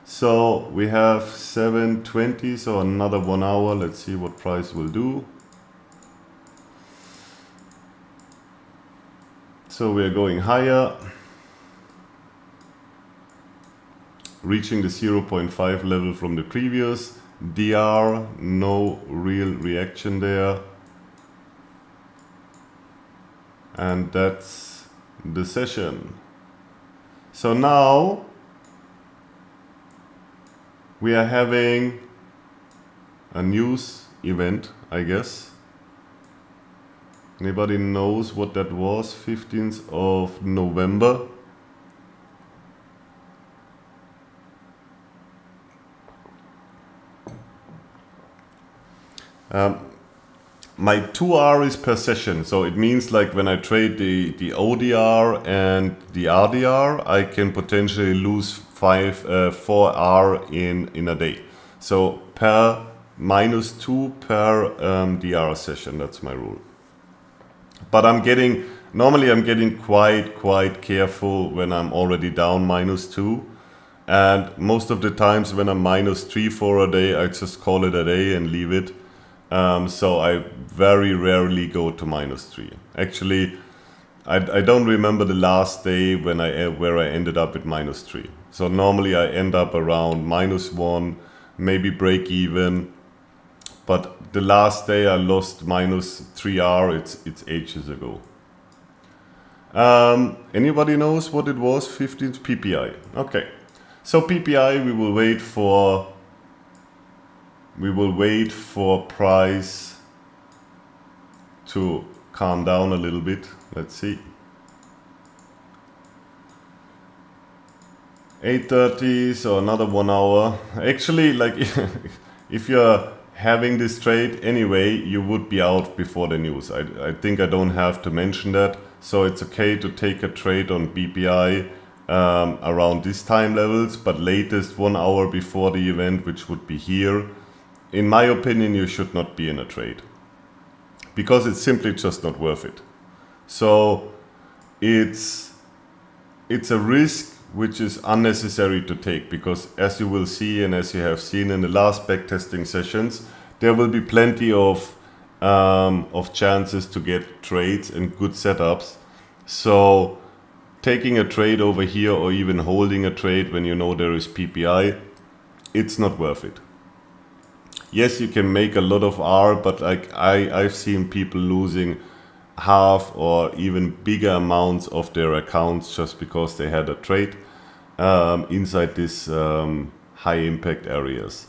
S1: So we have 7:20, so another 1 hour. Let's see what price will do. So we are going higher, reaching the 0.5 level from the previous. DR, no real reaction there. And that's the session. So now we are having a news event, I guess. Anybody knows what that was? 15th of November. My 2R is per session, so it means like when I trade the ODR and the RDR, I can potentially lose 4R in a day. So per -2 per DR session, that's my rule. But normally I'm getting quite careful when I'm already down -2. And most of the times when I'm -3 for a day, I just call it a day and leave it. So I very rarely go to -3. Actually, I don't remember the last day where I ended up at -3. So normally I end up around -1, maybe break even. But the last day I lost -3R, it's ages ago. Anybody knows what it was? 15th PPI. Okay. So PPI, we will wait for price to calm down a little bit. Let's see. 8:30, so another 1 hour. Actually, like if you're having this trade anyway, you would be out before the news. I think I don't have to mention that. So it's okay to take a trade on BPI around these time levels, but latest 1 hour before the event, which would be here, in my opinion, you should not be in a trade because it's simply just not worth it. So it's a risk which is unnecessary to take, because as you will see and as you have seen in the last backtesting sessions, there will be plenty of chances to get trades and good setups. So taking a trade over here or even holding a trade when you know there is PPI, it's not worth it. Yes, you can make a lot of R, but like I've seen people losing half or even bigger amounts of their accounts just because they had a trade inside these high impact areas.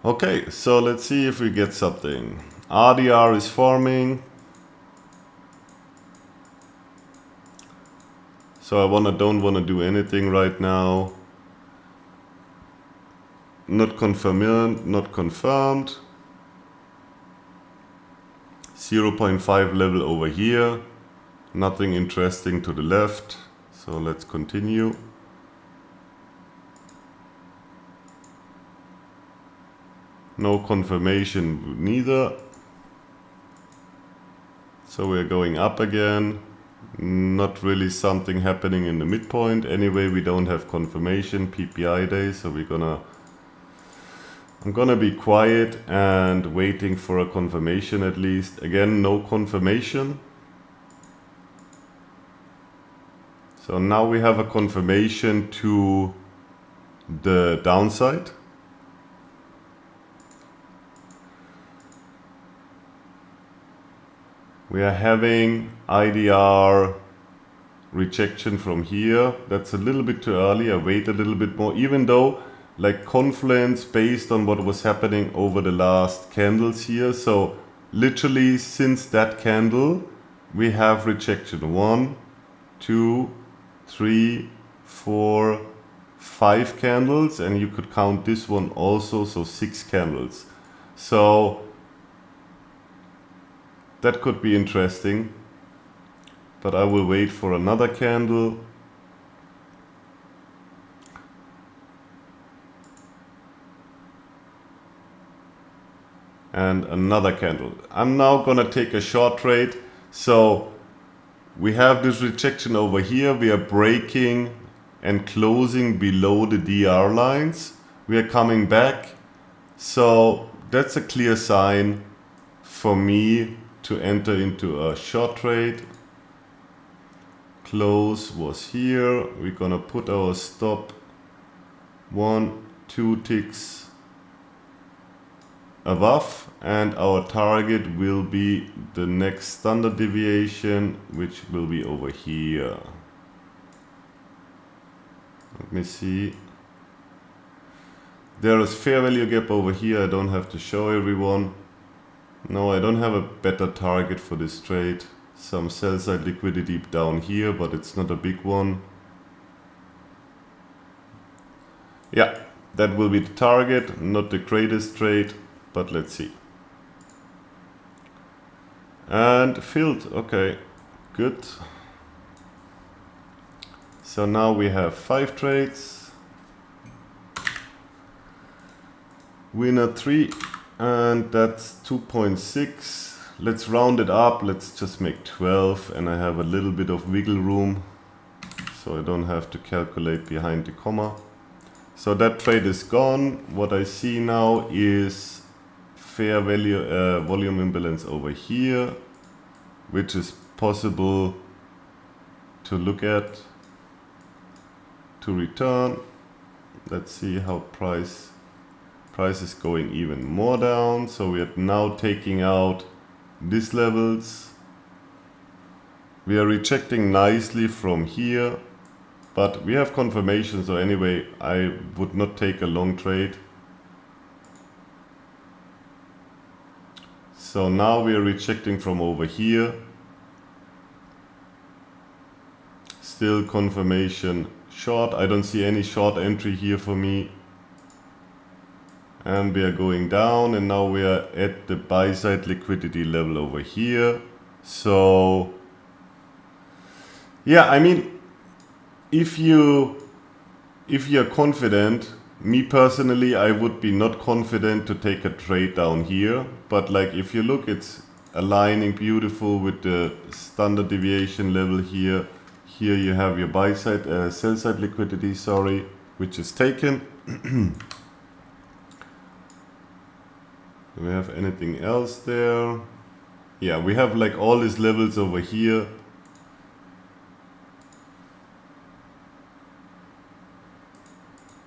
S1: Okay, so let's see if we get something. IDR is forming. So I don't wanna do anything right now. Not confirmed, not confirmed. 0.5 level over here. Nothing interesting to the left. So let's continue. No confirmation neither. So we're going up again. Not really something happening in the midpoint. Anyway, we don't have confirmation, PPI day, so I'm gonna be quiet and waiting for a confirmation at least. Again, no confirmation. So now we have a confirmation to the downside. We are having IDR rejection from here. That's a little bit too early. I wait a little bit more, even though like confluence based on what was happening over the last candles here. So literally since that candle, we have rejection 1, 2, 3, 4, 5 candles, and you could count this one also, so 6 candles. So that could be interesting, but I will wait for another candle. And another candle. I'm now gonna take a short trade. So we have this rejection over here. We are breaking and closing below the DR lines. We are coming back. So that's a clear sign for me to enter into a short trade. Close was here. We're gonna put our stop 1, 2 ticks above, and our target will be the next standard deviation, which will be over here. Let me see. There is fair value gap over here. I don't have to show everyone. No, I don't have a better target for this trade. Some sell side liquidity down here, but it's not a big one. Yeah, that will be the target. Not the greatest trade, but let's see. And filled. Okay, good. So now we have 5 trades. Winner 3, and that's 2.6. Let's round it up. Let's just make 12, and I have a little bit of wiggle room, so I don't have to calculate behind the comma. So that trade is gone. What I see now is fair value volume imbalance over here, which is possible to look at, to return. Let's see how price is going even more down. So we are now taking out these levels. We are rejecting nicely from here, but we have confirmation. So anyway, I would not take a long trade. So now we are rejecting from over here. Still confirmation short. I don't see any short entry here for me. And we are going down, and now we are at the buy side liquidity level over here. So yeah, I mean, if you're confident Me personally, I would be not confident to take a trade down here, but like if you look, it's aligning beautiful with the standard deviation level here. Here you have your buy side, sell side liquidity, sorry, which is taken. Do we have anything else there? Yeah, we have like all these levels over here.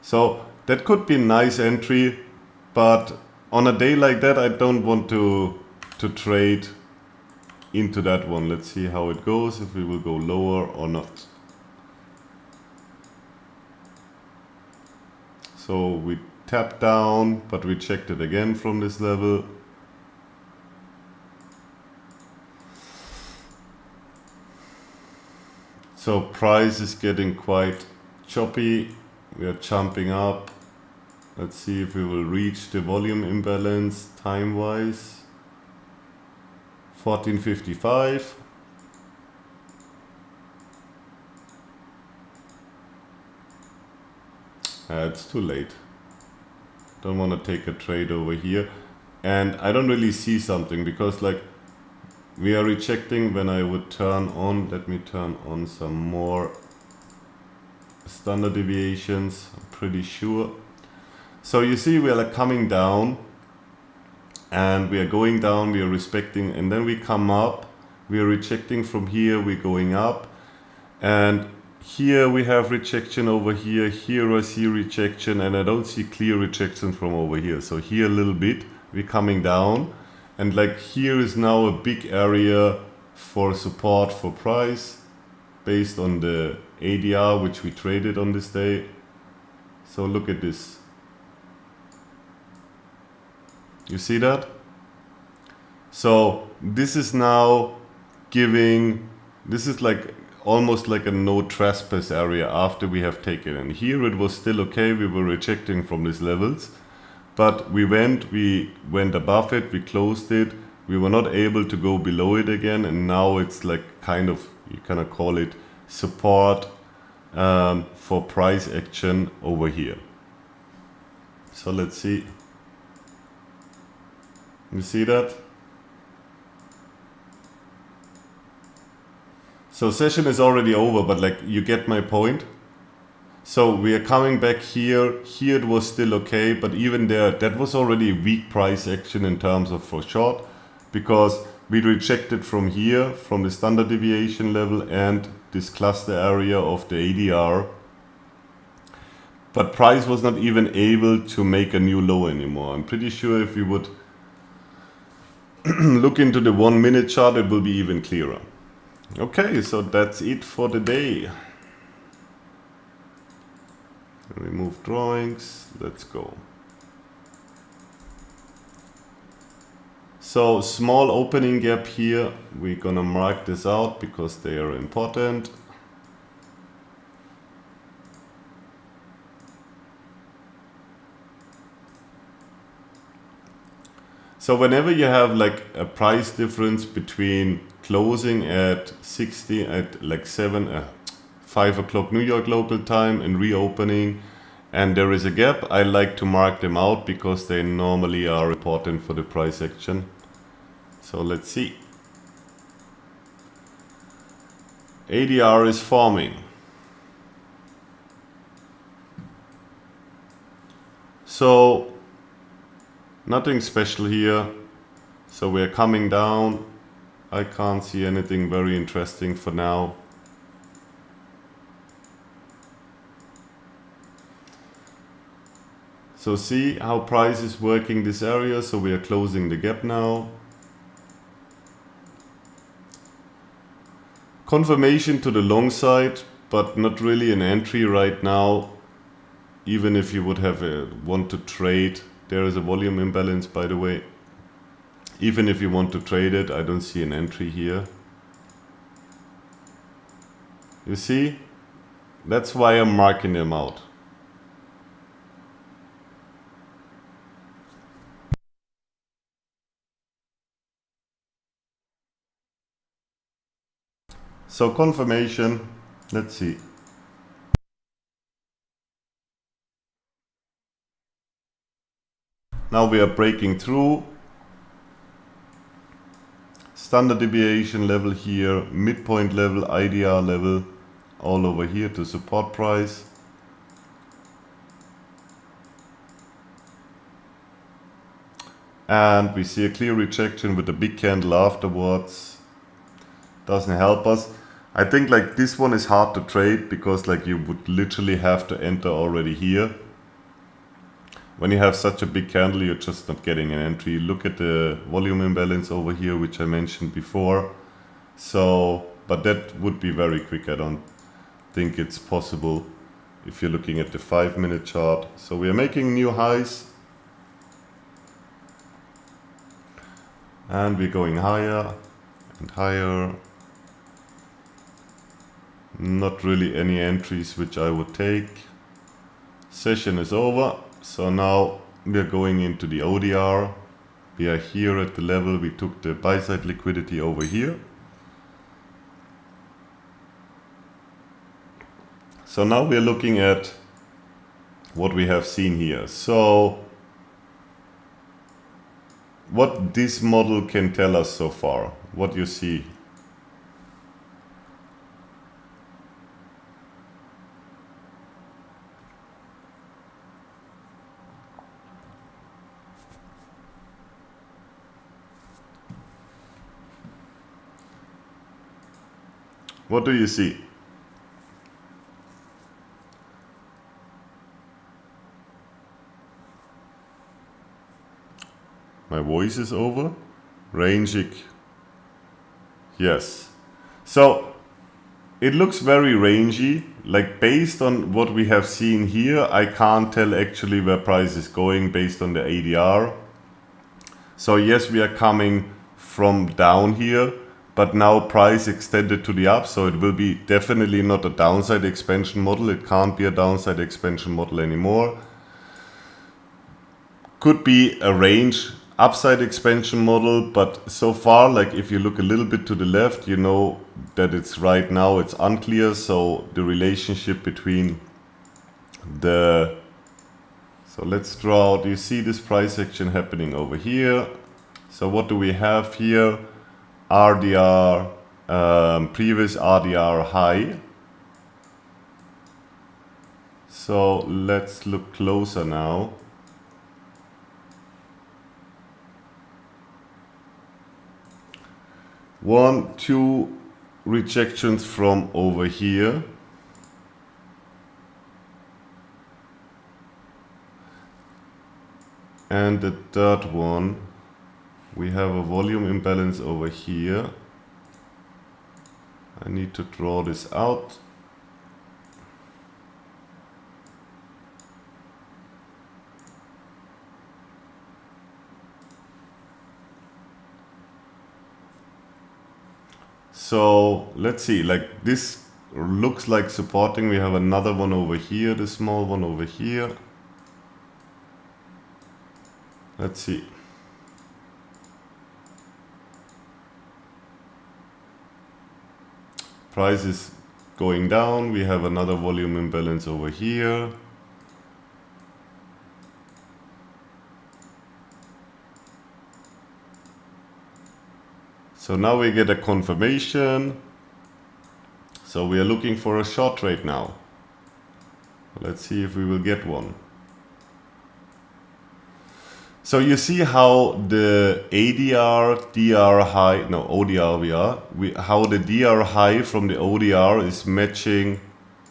S1: So that could be a nice entry, but on a day like that, I don't want to trade into that one. Let's see how it goes, if we will go lower or not. So we tapped down, but we checked it again from this level. So price is getting quite choppy. We are jumping up. Let's see if we will reach the volume imbalance time-wise. 1455. It's too late. Don't want to take a trade over here. And I don't really see something because like we are rejecting when I would turn on. Let me turn on some more standard deviations. I'm pretty sure. So you see we are like coming down and we are going down, we are respecting, and then we come up, we are rejecting from here, we're going up, and here we have rejection over here, here I see rejection, and I don't see clear rejection from over here. So here a little bit, we're coming down, and like here is now a big area for support for price based on the ADR which we traded on this day. So look at this. You see that? So this is now giving, this is like almost like a no trespass area after we have taken. And here it was still okay, we were rejecting from these levels, but we went above it, we closed it, we were not able to go below it again, and now it's like kind of, you kind of call it support for price action over here. So let's see. You see that? So session is already over, but like you get my point. So we are coming back here. Here it was still okay, but even there, that was already a weak price action in terms of for short, because we rejected from here, from the standard deviation level and this cluster area of the ADR. But price was not even able to make a new low anymore. I'm pretty sure if we would look into the 1 minute chart, it will be even clearer. Okay, so that's it for the day. Remove drawings, let's go. So small opening gap here, we're gonna mark this out because they are important. So whenever you have like a price difference between closing at 60 at like 5 o'clock New York local time and reopening, and there is a gap, I like to mark them out because they normally are important for the price action. So let's see. ADR is forming. So nothing special here. So we're coming down. I can't see anything very interesting for now. So see how price is working this area. So we are closing the gap now. Confirmation to the long side, but not really an entry right now. Even if you would have want to trade, there is a volume imbalance, by the way. Even if you want to trade it, I don't see an entry here. You see? That's why I'm marking them out. So confirmation, let's see. Now we are breaking through. Standard deviation level here, midpoint level, IDR level, all over here to support price. And we see a clear rejection with a big candle afterwards. Doesn't help us. I think like this one is hard to trade because like you would literally have to enter already here. When you have such a big candle, you're just not getting an entry. Look at the volume imbalance over here, which I mentioned before. So, but that would be very quick. I don't think it's possible if you're looking at the 5-minute chart. So we are making new highs. And we're going higher and higher. Not really any entries which I would take. Session is over. So now we are going into the ODR. We are here at the level. We took the buy side liquidity over here. So now we are looking at what we have seen here. So what this model can tell us so far, what you see. What do you see? My voice is over. Ranging. Yes. So it looks very rangy. Like based on what we have seen here, I can't tell actually where price is going based on the ADR. So yes, we are coming from down here, but now price extended to the up, so it will be definitely not a downside expansion model. It can't be a downside expansion model anymore. Could be a range upside expansion model, but so far, like if you look a little bit to the left, you know that it's right now, it's unclear. So the relationship between the, so let's draw, do you see this price action happening over here? So what do we have here? RDR, previous RDR high. So let's look closer now. One, two rejections from over here. And the third one, we have a volume imbalance over here. I need to draw this out. So let's see, like this looks like supporting. We have another one over here, the small one over here. Let's see. Price is going down. We have another volume imbalance over here. So now we get a confirmation. So we are looking for a short trade now. Let's see if we will get one. So you see how the ADR, DR high, no ODR how the DR high from the ODR is matching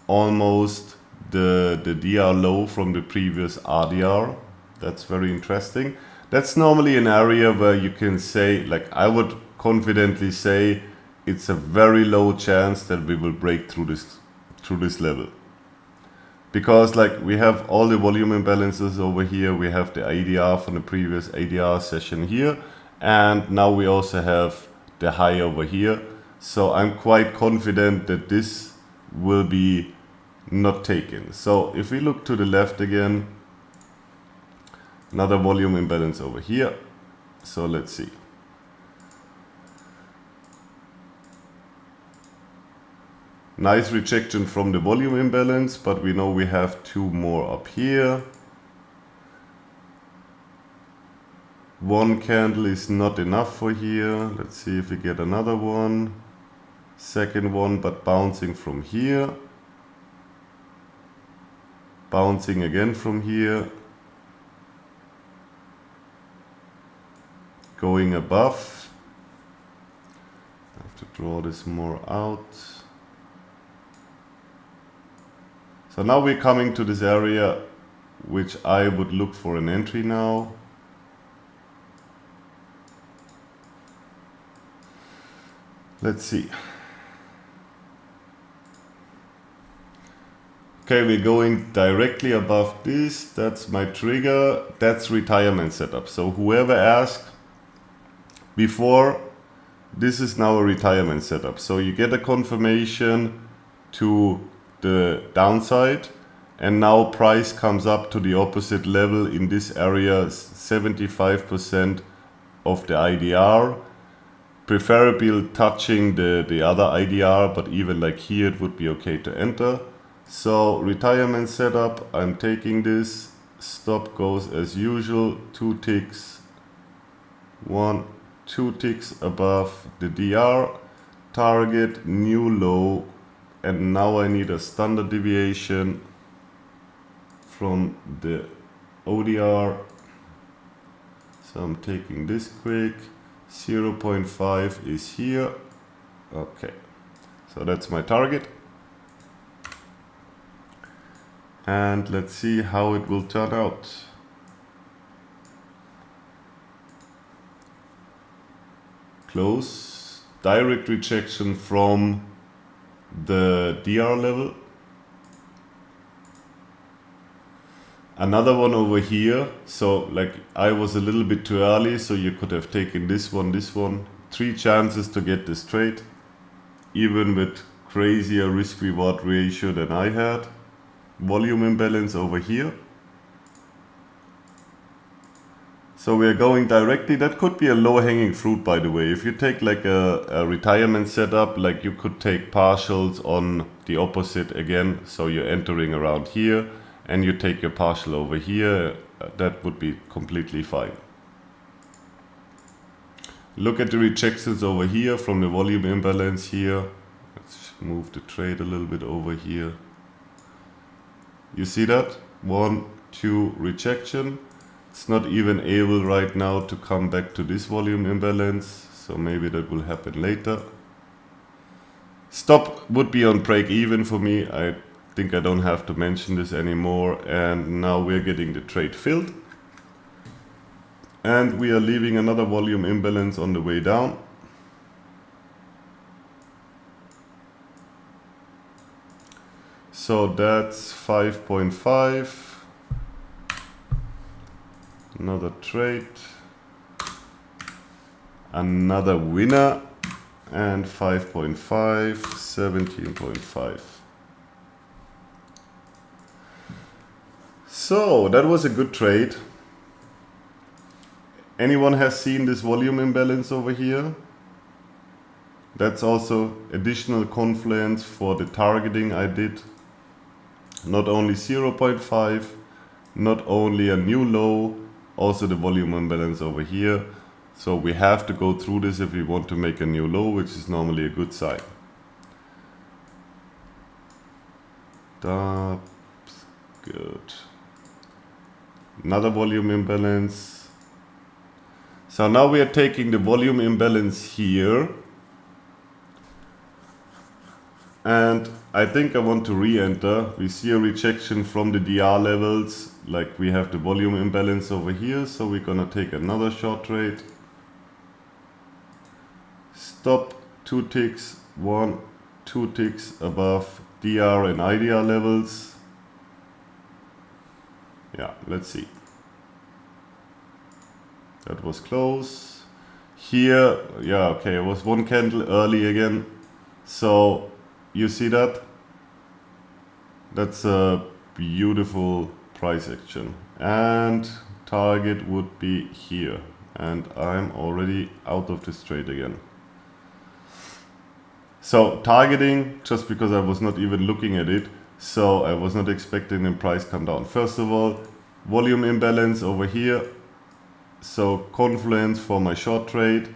S1: almost the DR low from the previous RDR. That's very interesting. That's normally an area where you can say, like I would confidently say, it's a very low chance that we will break through this level. Because like we have all the volume imbalances over here, we have the ADR from the previous ADR session here, and now we also have the high over here. So I'm quite confident that this will be not taken. So if we look to the left again, another volume imbalance over here. So let's see. Nice rejection from the volume imbalance, but we know we have two more up here. One candle is not enough for here. Let's see if we get another one. Second one, but bouncing from here. Bouncing again from here. Going above. I have to draw this more out. So now we're coming to this area which I would look for an entry now. Let's see. Okay, we're going directly above this. That's my trigger. That's retirement setup. So whoever asked before, this is now a retirement setup. So you get a confirmation to the downside, and now price comes up to the opposite level in this area, 75% of the IDR. Preferably touching the other IDR, but even like here it would be okay to enter. So retirement setup, I'm taking this, stop goes as usual, 2 ticks, 1, 2 ticks above the DR, target, new low, and now I need a standard deviation from the ODR. So I'm taking this quick. 0.5 is here. Okay, so that's my target. And let's see how it will turn out. Close. Direct rejection from the DR level. Another one over here. So like I was a little bit too early, so you could have taken this one, 3 chances to get this trade, even with crazier risk reward ratio than I had. Volume imbalance over here. So we are going directly. That could be a low hanging fruit, by the way. If you take like a retirement setup, like you could take partials on the opposite again. So you're entering around here, and you take your partial over here, that would be completely fine. Look at the rejections over here from the volume imbalance here. Let's move the trade a little bit over here. You see that? 1, 2 rejection. It's not even able right now to come back to this volume imbalance, so maybe that will happen later. Stop would be on break even for me. I think I don't have to mention this anymore, and now we're getting the trade filled, and we are leaving another volume imbalance on the way down. So that's 5.5, another trade, another winner, and 5.5, 17.5. So that was a good trade. Anyone has seen this volume imbalance over here? That's also additional confluence for the targeting I did. Not only 0.5, not only a new low, also the volume imbalance over here. So we have to go through this if we want to make a new low, which is normally a good sign. That's good. Another volume imbalance. So now we are taking the volume imbalance here. And I think I want to re-enter. We see a rejection from the DR levels, like we have the volume imbalance over here, so we're gonna take another short trade. Stop 2 ticks, 1, 2 ticks above DR and IDR levels. Yeah, let's see. That was close. Here, yeah, okay, it was 1 candle early again. So you see that? That's a beautiful price action. And target would be here. And I'm already out of this trade again. So targeting, just because I was not even looking at it, so I was not expecting the price come down. First of all, volume imbalance over here, So confluence for my short trade,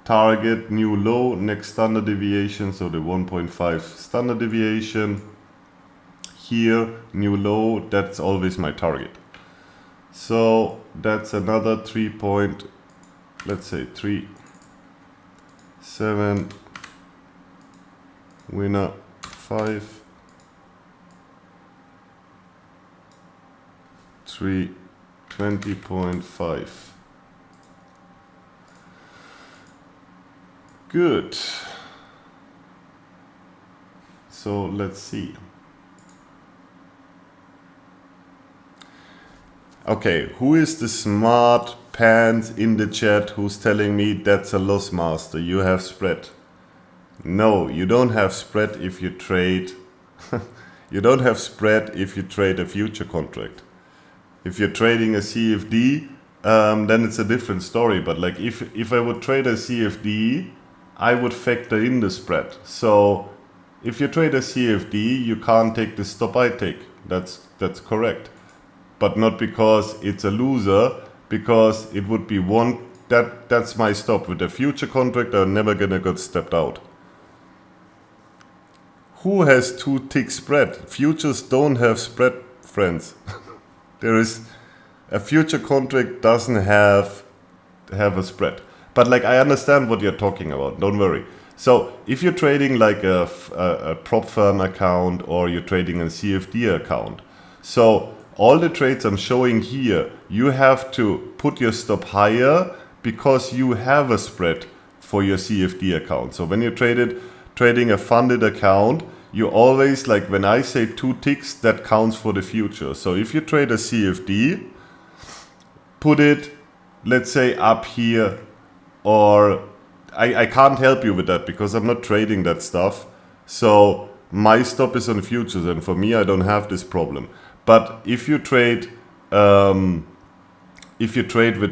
S1: target, new low, next standard deviation, so the 1.5 standard deviation. Here, new low, that's always my target. So that's another 3 point, let's say 3, 7, winner 5, 3, 20.5. Good. So let's see. Okay, who is the smart pants in the chat who's telling me that's a loss master? You have spread. No, you don't have spread if you trade. You don't have spread if you trade a future contract. If you're trading a CFD, then it's a different story. But like if I would trade a CFD, I would factor in the spread. So if you trade a CFD, you can't take the stop I take. That's correct. But not because it's a loser, because it would be one, that's my stop. With a future contract, I'm never gonna get stepped out. Who has 2 tick spread? Futures don't have spread, friends. There is a future contract doesn't have a spread. But like I understand what you're talking about, don't worry. So if you're trading like a prop firm account or you're trading a CFD account, so all the trades I'm showing here, you have to put your stop higher because you have a spread for your CFD account. So when you're trading a funded account, you always, like when I say 2 ticks, that counts for the future. So if you trade a CFD, put it, let's say up here, or I can't help you with that because I'm not trading that stuff. So my stop is on futures, and for me, I don't have this problem. But if you trade with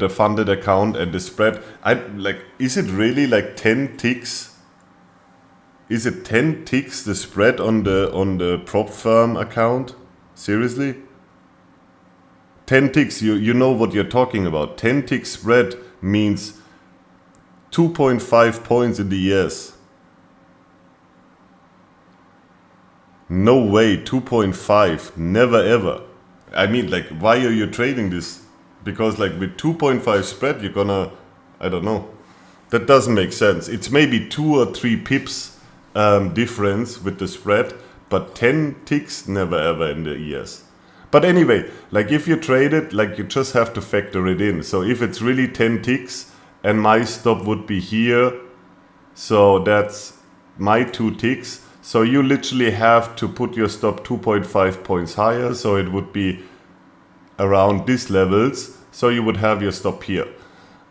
S1: a funded account and the spread, is it really like 10 ticks? Is it 10 ticks the spread on the prop firm account? Seriously? 10 ticks, you know what you're talking about. 10 tick spread means 2.5 points in the years. No way, 2.5, never ever. I mean, like, why are you trading this? Because like with 2.5 spread, you're gonna, I don't know. That doesn't make sense. It's maybe 2 or 3 pips difference with the spread, but 10 ticks, never ever in the years. But anyway, like if you trade it, like you just have to factor it in. So if it's really 10 ticks and my stop would be here, so that's my 2 ticks. So you literally have to put your stop 2.5 points higher. So it would be around these levels. So you would have your stop here.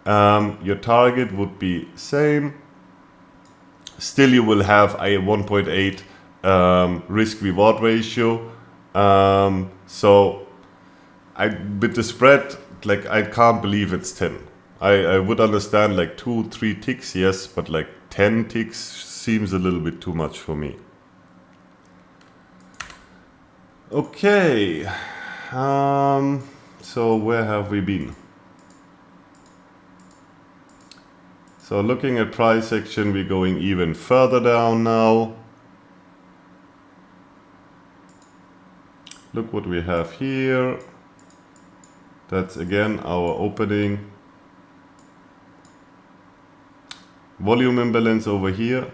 S1: Your target would be same. Still you will have a 1.8 risk reward ratio. So with the spread, like I can't believe it's 10. I would understand like 2-3 ticks, yes, but like 10 ticks seems a little bit too much for me. Okay, so where have we been? So looking at price action, we're going even further down now. Look what we have here. That's again our opening. Volume imbalance over here.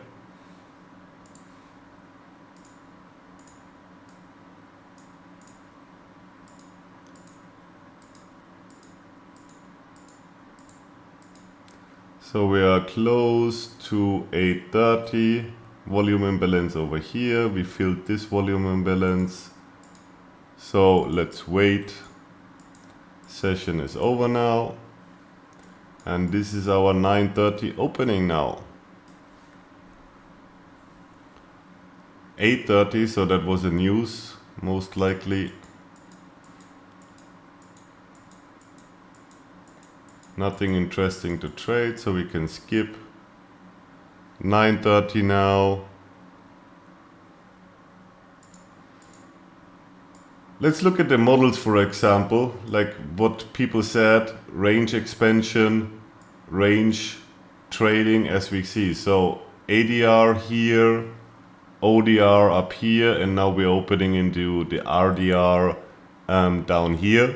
S1: So we are close to 830. Volume imbalance over here. We filled this volume imbalance. So let's wait. Session is over now. And this is our 9:30 opening now. 8:30, so that was a news, most likely. Nothing interesting to trade, so we can skip. 9:30 now. let's look at the models, for example, like what people said, range expansion, range trading as we see. So ADR here, ODR up here, and now we're opening into the RDR down here.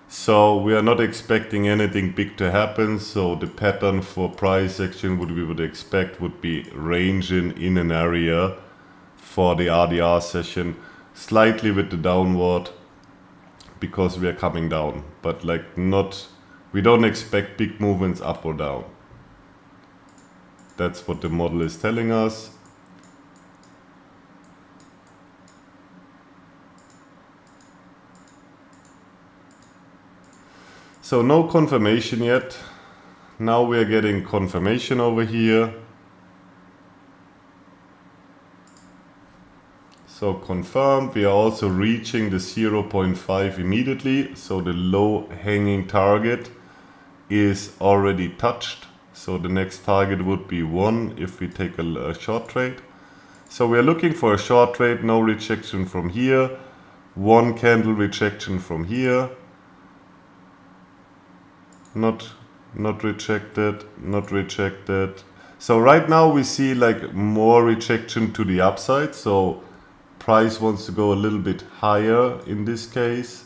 S1: So we are not expecting anything big to happen. So the pattern for price action, what we would expect would be ranging in an area for the RDR session, slightly with the downward because we are coming down, but like not, we don't expect big movements up or down. That's what the model is telling us. So no confirmation yet. Now we are getting confirmation over here. So confirmed, we are also reaching the 0.5 immediately. So the low hanging target is already touched. So the next target would be 1 if we take a short trade. So we are looking for a short trade, no rejection from here. 1 candle rejection from here. Not rejected, not rejected. So right now we see like more rejection to the upside. So price wants to go a little bit higher in this case.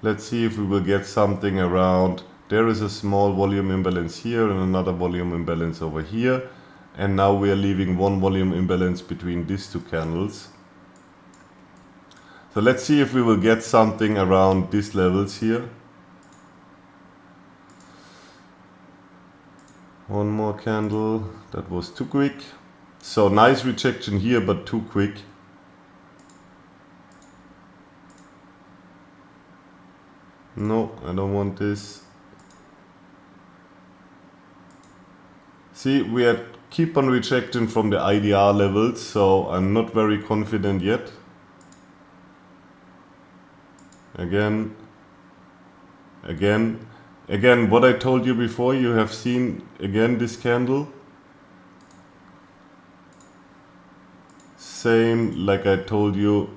S1: Let's see if we will get something around. There is a small volume imbalance here and another volume imbalance over here. And now we are leaving one volume imbalance between these two candles. So let's see if we will get something around these levels here. One more candle, that was too quick. So nice rejection here, but too quick. No, I don't want this. See, we keep on rejecting from the IDR levels, so I'm not very confident yet. Again, what I told you before, you have seen again this candle. Same like I told you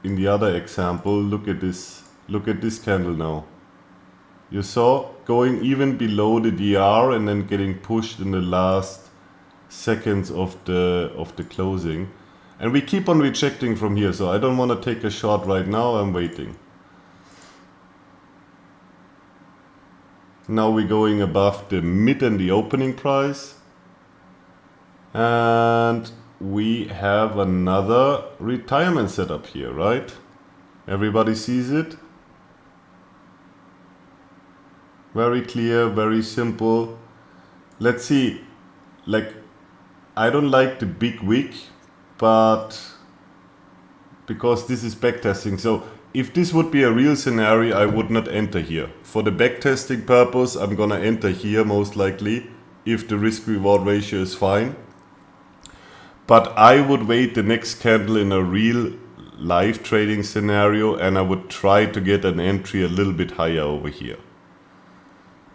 S1: in the other example. Look at this candle now. You saw going even below the DR and then getting pushed in the last seconds of the closing. And we keep on rejecting from here, so I don't want to take a short right now, I'm waiting. Now we're going above the mid and the opening price. And we have another retirement setup here, right? Everybody sees it. Very clear, very simple. Let's see, like, I don't like the big wick, but because this is backtesting. So if this would be a real scenario, I would not enter here. For the backtesting purpose, I'm gonna enter here most likely, if the risk reward ratio is fine. But I would wait the next candle in a real live trading scenario, and I would try to get an entry a little bit higher over here.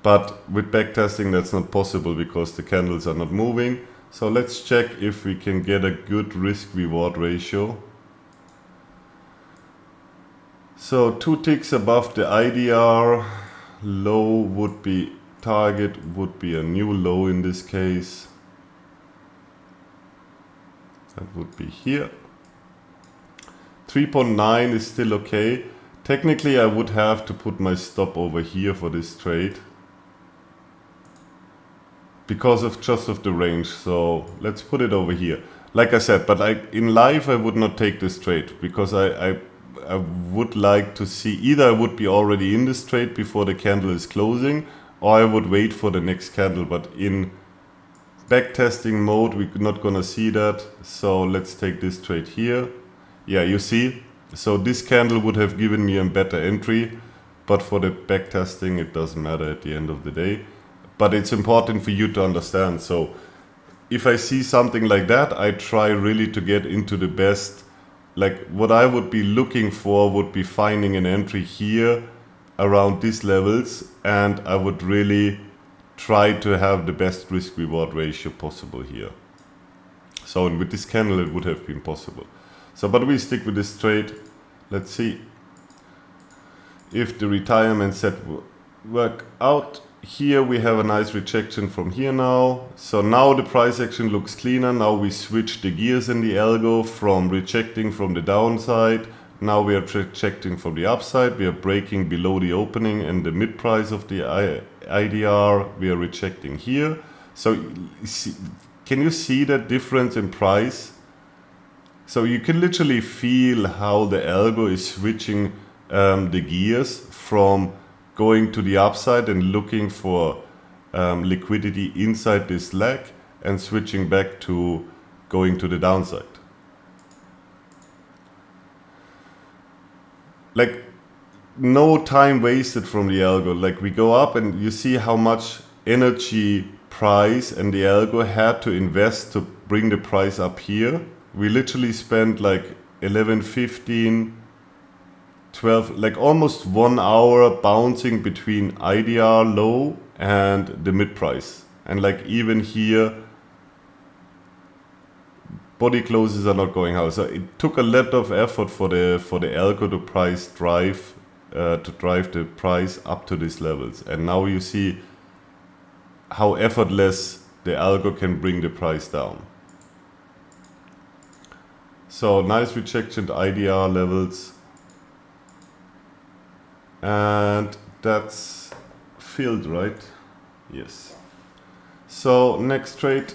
S1: But with backtesting that's not possible because the candles are not moving. So let's check if we can get a good risk reward ratio. So 2 ticks above the IDR, low would be, target would be a new low in this case. That would be here. 3.9 is still okay. Technically I would have to put my stop over here for this trade, because of just of the range. So let's put it over here. Like I said, but in live I would not take this trade because I would like to see, either I would be already in this trade before the candle is closing, or I would wait for the next candle. But in backtesting mode we're not gonna see that. So let's take this trade here. Yeah, you see, so this candle would have given me a better entry, but for the backtesting it doesn't matter at the end of the day. But it's important for you to understand. So if I see something like that, I try really to get into the best. Like what I would be looking for would be finding an entry here around these levels, and I would really try to have the best risk reward ratio possible here. So with this candle it would have been possible. So but we stick with this trade. Let's see. if the retirement set work out. Here we have a nice rejection from here now. So now the price action looks cleaner. Now we switch the gears in the algo from rejecting from the downside. Now we are rejecting from the upside. We are breaking below the opening and the mid price of the IDR. We are rejecting here. So can you see that difference in price? So you can literally feel how the algo is switching the gears from going to the upside and looking for liquidity inside this leg and switching back to going to the downside. Like no time wasted from the algo. Like we go up and you see how much energy price and the algo had to invest to bring the price up here. We literally spent like 11, 15, 12, like almost 1 hour bouncing between IDR low and the mid price. And like even here, body closes are not going out. So it took a lot of effort for the algo to drive the price up to these levels. And now you see how effortless the algo can bring the price down. So nice rejection to IDR levels. And that's filled, right? Yes. So next trade.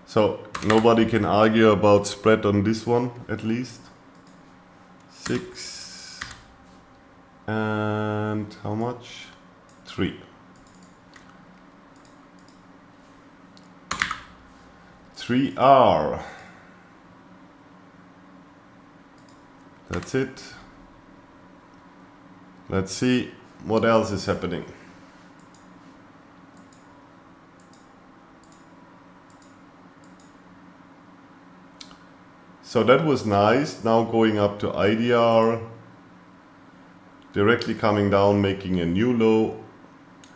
S1: So nobody can argue about spread on this one, at least. 6 and how much? 3. 3R. That's it. Let's see what else is happening. So that was nice. Now going up to IDR, directly coming down, making a new low.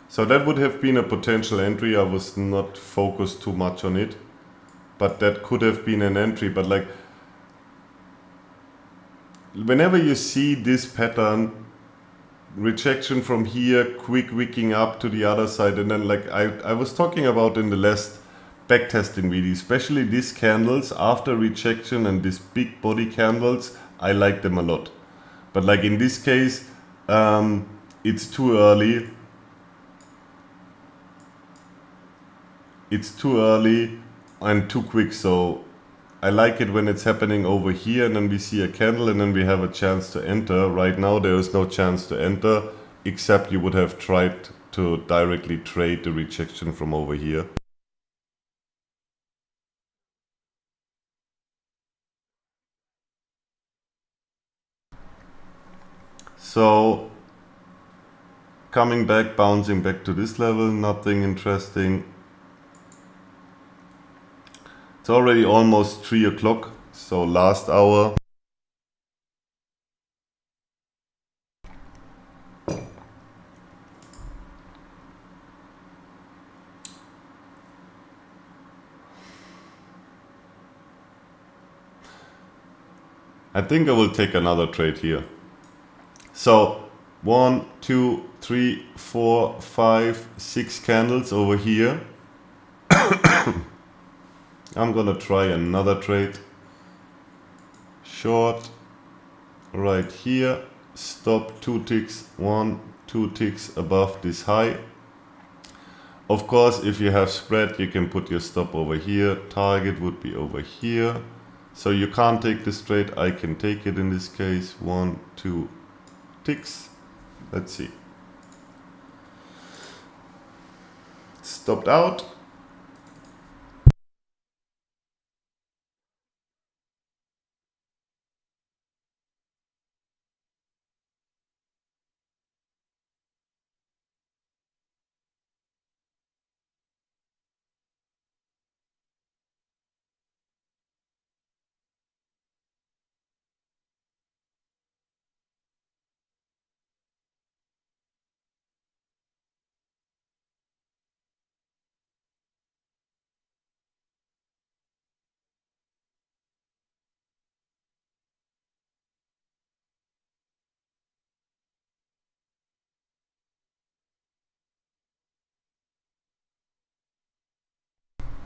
S1: So that would have been a potential entry. I was not focused too much on it, but that could have been an entry. But like, whenever you see this pattern, rejection from here, quick wicking up to the other side, and then like I was talking about in the last backtesting video, especially these candles after rejection and these big body candles, I like them a lot. But like in this case, it's too early. It's too early and too quick, so I like it when it's happening over here and then we see a candle and then we have a chance to enter. Right now there is no chance to enter, except you would have tried to directly trade the rejection from over here. So coming back, bouncing back to this level, nothing interesting. It's already almost 3 o'clock, so last hour. I think I will take another trade here. So 1, 2, 3, 4, 5, 6 candles over here. I'm gonna try another trade. Short right here, stop 2 ticks, 1, 2 ticks above this high. Of course, if you have spread, you can put your stop over here. Target would be over here. So you can't take this trade. I can take it in this case. 1, 2 ticks. Let's see. Stopped out.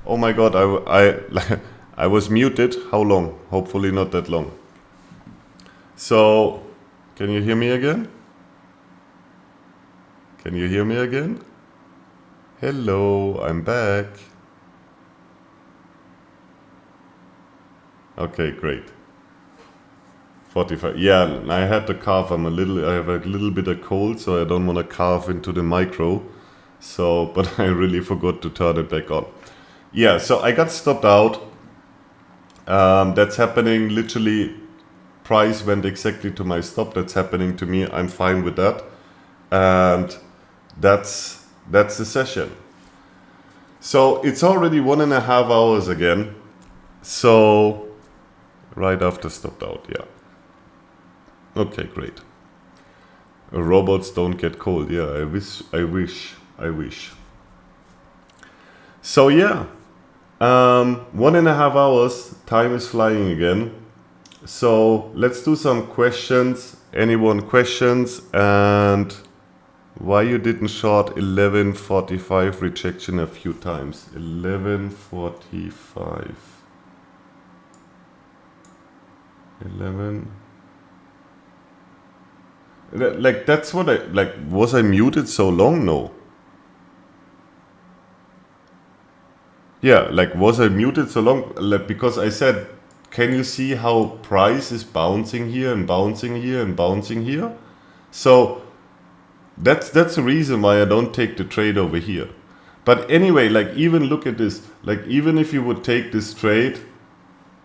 S1: Oh my God, I was muted. How long? Hopefully not that long. So, can you hear me again? Can you hear me again? Hello, I'm back. Okay, great. 45. Yeah, I had to carve. I have a little bit of cold, so I don't want to carve into the micro. So, but I really forgot to turn it back on. Yeah, so I got stopped out. That's happening literally. Price went exactly to my stop. That's happening to me. I'm fine with that. And that's the session. So it's already 1.5 hours again. So right after stopped out, yeah. Okay, great. Robots don't get cold. Yeah, I wish. So yeah, 1.5 hours. Time is flying again. So let's do some questions. Anyone questions? And why you didn't short 11.45 rejection a few times? 11.45. 11. Like that's what I like. Was I muted so long? No. Yeah, like was I muted so long? Like, because I said, can you see how price is bouncing here and bouncing here and bouncing here? So that's the reason why I don't take the trade over here. But anyway, like even look at this. Like even if you would take this trade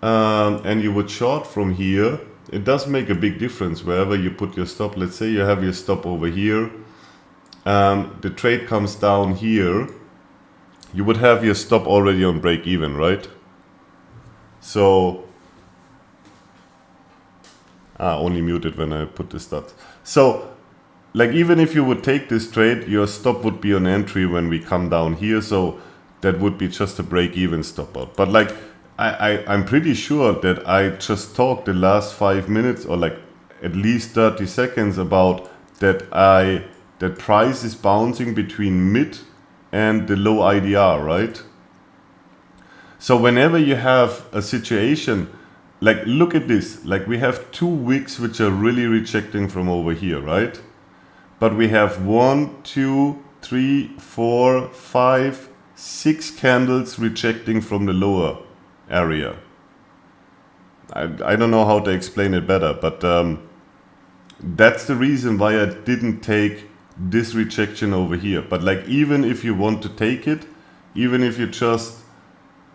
S1: and you would short from here, it does make a big difference wherever you put your stop. Let's say you have your stop over here. The trade comes down here. You would have your stop already on break even, right? So only muted when I put the stats. So like even if you would take this trade, your stop would be on entry when we come down here. So that would be just a break even stop out. But like I'm pretty sure that I just talked the last 5 minutes or like at least 30 seconds about that price is bouncing between mid and the low IDR, right? So whenever you have a situation, like look at this, like we have 2 wicks which are really rejecting from over here, right? But we have 1, 2, 3, 4, 5, 6 candles rejecting from the lower area. I don't know how to explain it better, but that's the reason why I didn't take this rejection over here. But like even if you want to take it, even if you just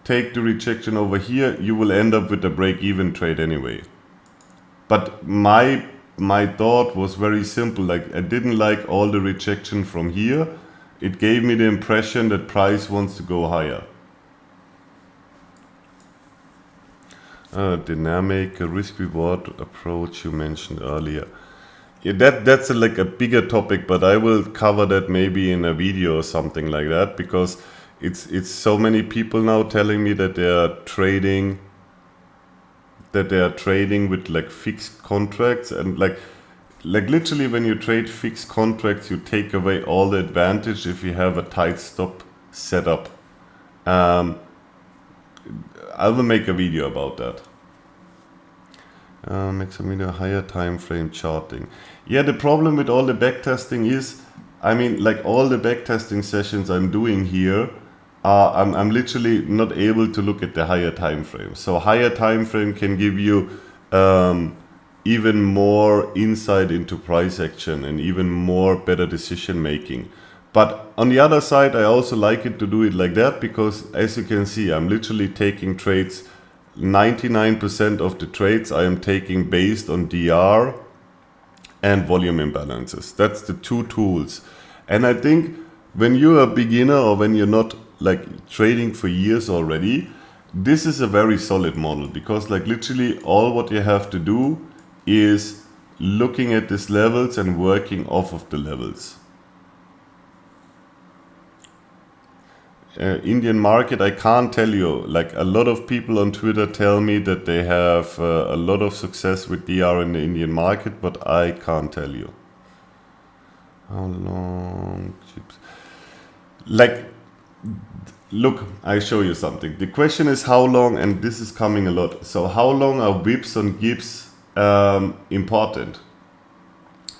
S1: take the rejection over here, you will end up with a break-even trade anyway. But my thought was very simple. Like I didn't like all the rejection from here. It gave me the impression that price wants to go higher. Dynamic risk-reward approach you mentioned earlier. Yeah, that's like a bigger topic, but I will cover that maybe in a video or something like that, because it's so many people now telling me that they are trading with like fixed contracts, and like literally when you trade fixed contracts, you take away all the advantage if you have a tight stop setup. I will make a video about that. Make some video higher time frame charting. Yeah, the problem with all the backtesting is, I mean, like all the backtesting sessions I'm doing here, I'm literally not able to look at the higher time frame. So higher time frame can give you even more insight into price action and even more better decision making. But on the other side, I also like it to do it like that, because as you can see, I'm literally taking trades. 99% of the trades I am taking based on DR and volume imbalances. That's the 2 tools. And I think when you're a beginner or when you're not like trading for years already, this is a very solid model, because like literally all what you have to do is looking at these levels and working off of the levels. Indian market, I can't tell you. Like a lot of people on Twitter tell me that they have a lot of success with DR in the Indian market, but I can't tell you. How long chips? Like look, I show you something. The question is how long, and this is coming a lot. So how long are whips on gips important?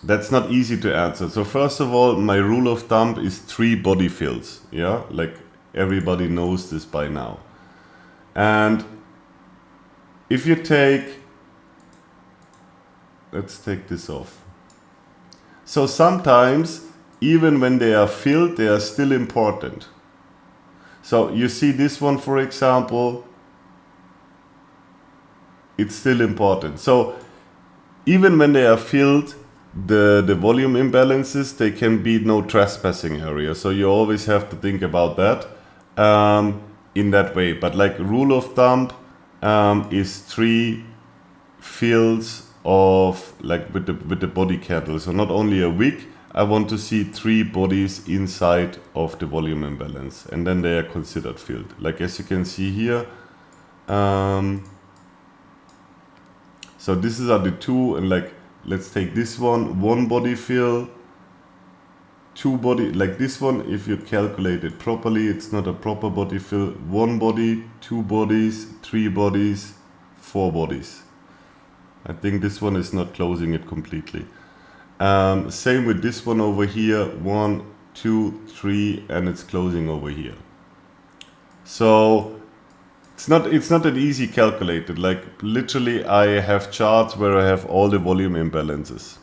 S1: That's not easy to answer. So first of all, my rule of thumb is 3 body fills. Yeah, like everybody knows this by now. And if you take, let's take this off. So sometimes, even when they are filled, they are still important. So you see this one, for example, it's still important. So even when they are filled, the volume imbalances, they can be no trespassing area. So you always have to think about that in that way. But like rule of thumb is 3 fills of like with the body candle. So not only a wick, I want to see 3 bodies inside of the volume imbalance, and then they are considered filled. Like as you can see here, so this is the 2, and like let's take this one, 1 body fill, 2 body, like this one, if you calculate it properly, it's not a proper body fill. 1 body, 2 bodies, 3 bodies, 4 bodies. I think this one is not closing it completely. Same with this one over here, 1, 2, 3, and it's closing over here. So it's not that easy calculated. Like literally I have charts where I have all the volume imbalances.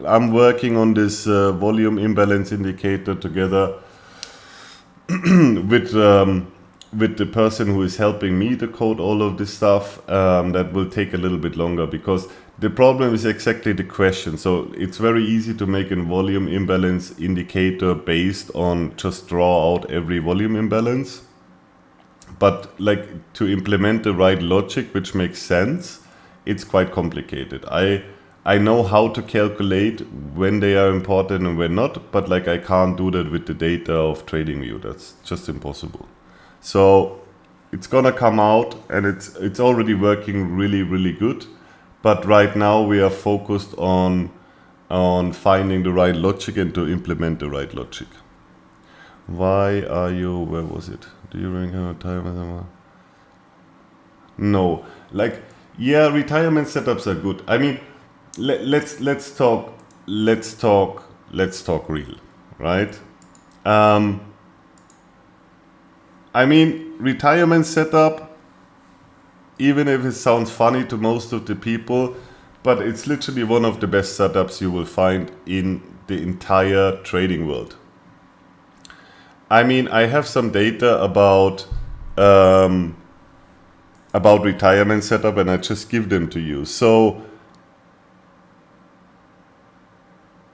S1: I'm working on this volume imbalance indicator together with the person who is helping me to code all of this stuff. That will take a little bit longer because the problem is exactly the question. So it's very easy to make a volume imbalance indicator based on just draw out every volume imbalance. But like to implement the right logic, which makes sense, it's quite complicated. I know how to calculate when they are important and when not, but like I can't do that with the data of TradingView. That's just impossible. So it's gonna come out, and it's already working really, really good. But right now we are focused on finding the right logic and to implement the right logic. Why are you, where was it? Do you remember time? No, like, yeah, retirement setups are good. I mean, let's talk real, right? I mean, retirement setup, even if it sounds funny to most of the people, but it's literally one of the best setups you will find in the entire trading world. I mean, I have some data about retirement setup, and I just give them to you. So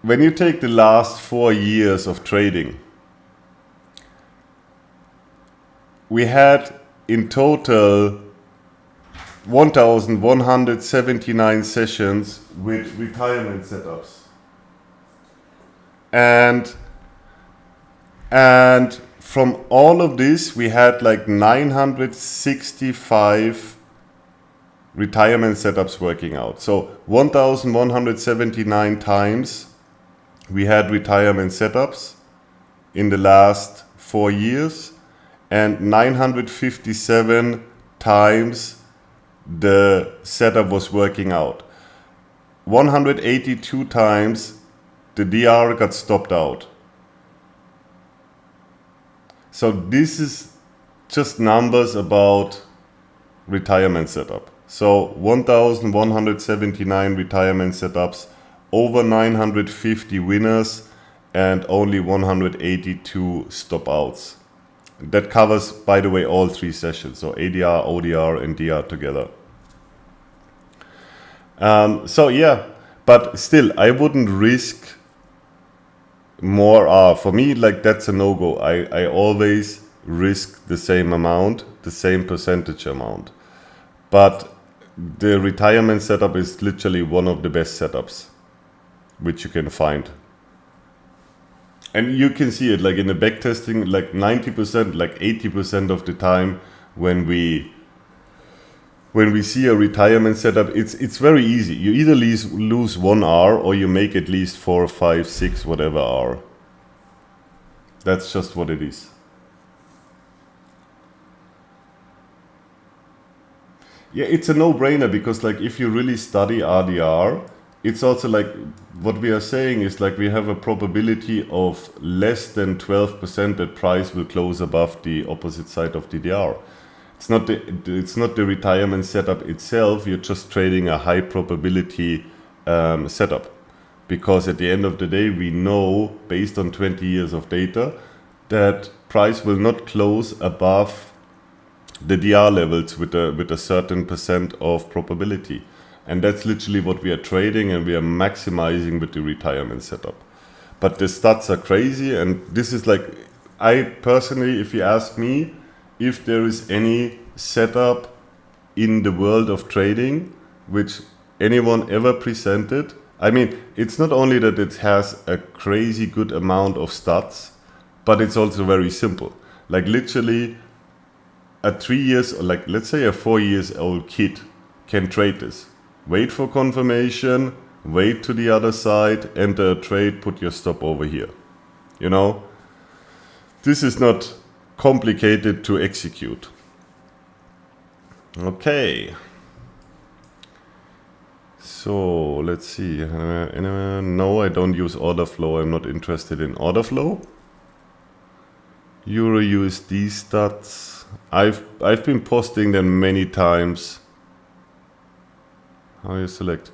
S1: when you take the last 4 years of trading, we had in total 1,179 sessions with retirement setups. And from all of this, we had like 965 retirement setups working out. So 1,179 times we had retirement setups in the last 4 years, and 957 times the setup was working out. 182 times the DR got stopped out. So this is just numbers about retirement setup. So 1,179 retirement setups, over 950 winners, and only 182 stop outs. That covers, by the way, all 3 sessions. So ADR, ODR, and DR together. So yeah, but still, I wouldn't risk more. For me, like that's a no-go. I always risk the same amount, the same percentage amount. But the retirement setup is literally one of the best setups which you can find. And you can see it like in the backtesting, like 90%, like 80% of the time when we see a retirement setup, it's very easy. You either lose 1 hour or you make at least 4, 5, 6, whatever hour. That's just what it is. Yeah, it's a no-brainer because like if you really study RDR, it's also like what we are saying is like we have a probability of less than 12% that price will close above the opposite side of DDR. It's not the retirement setup itself. You're just trading a high probability setup, because at the end of the day we know based on 20 years of data that price will not close above the DR levels with a certain percent of probability. And that's literally what we are trading, and we are maximizing with the retirement setup. But the stats are crazy, and this is like, I personally, if you ask me, if there is any setup in the world of trading which anyone ever presented, I mean, it's not only that it has a crazy good amount of stats, but it's also very simple. Like literally a 3 years, like let's say a 4 years old kid can trade this. Wait for confirmation, wait to the other side, enter a trade, put your stop over here. You know, this is not complicated to execute. Okay. So let's see. No, I don't use order flow. I'm not interested in order flow. Euro USD stats. I've been posting them many times. How you select?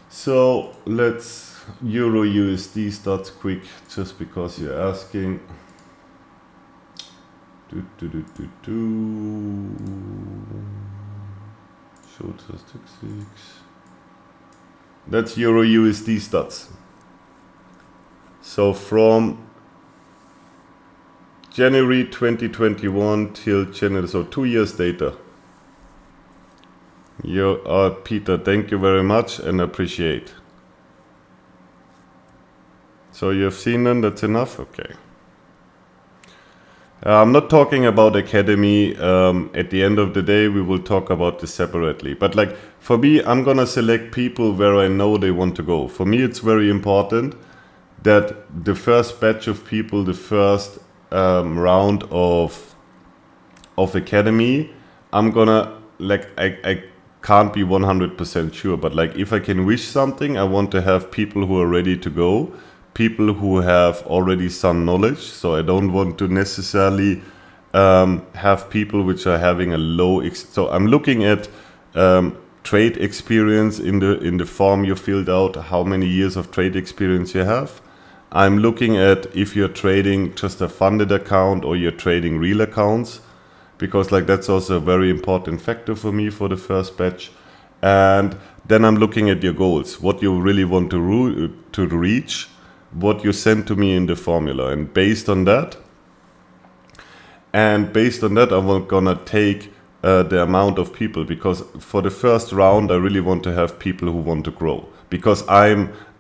S1: So let's Euro USD stats quick, just because you're asking. Show statistics. That's Euro USD stats. So from January 2021 till January, so 2 years data. You are Peter, thank you very much and appreciate. So you have seen them, that's enough? Okay. I'm not talking about Academy. At the end of the day, we will talk about this separately. But like for me, I'm gonna select people where I know they want to go. For me, it's very important that the first batch of people, the first round of Academy, I'm gonna like I can't be 100% sure, but like if I can wish something, I want to have people who are ready to go. People who have already some knowledge, so I don't want to necessarily have people which are having a low. So I'm looking at trade experience in the form you filled out, how many years of trade experience you have. I'm looking at if you're trading just a funded account or you're trading real accounts, because like that's also a very important factor for me for the first batch. And then I'm looking at your goals, what you really want to reach, what you send to me in the formula, and based on that I'm gonna take the amount of people, because for the first round I really want to have people who want to grow, because I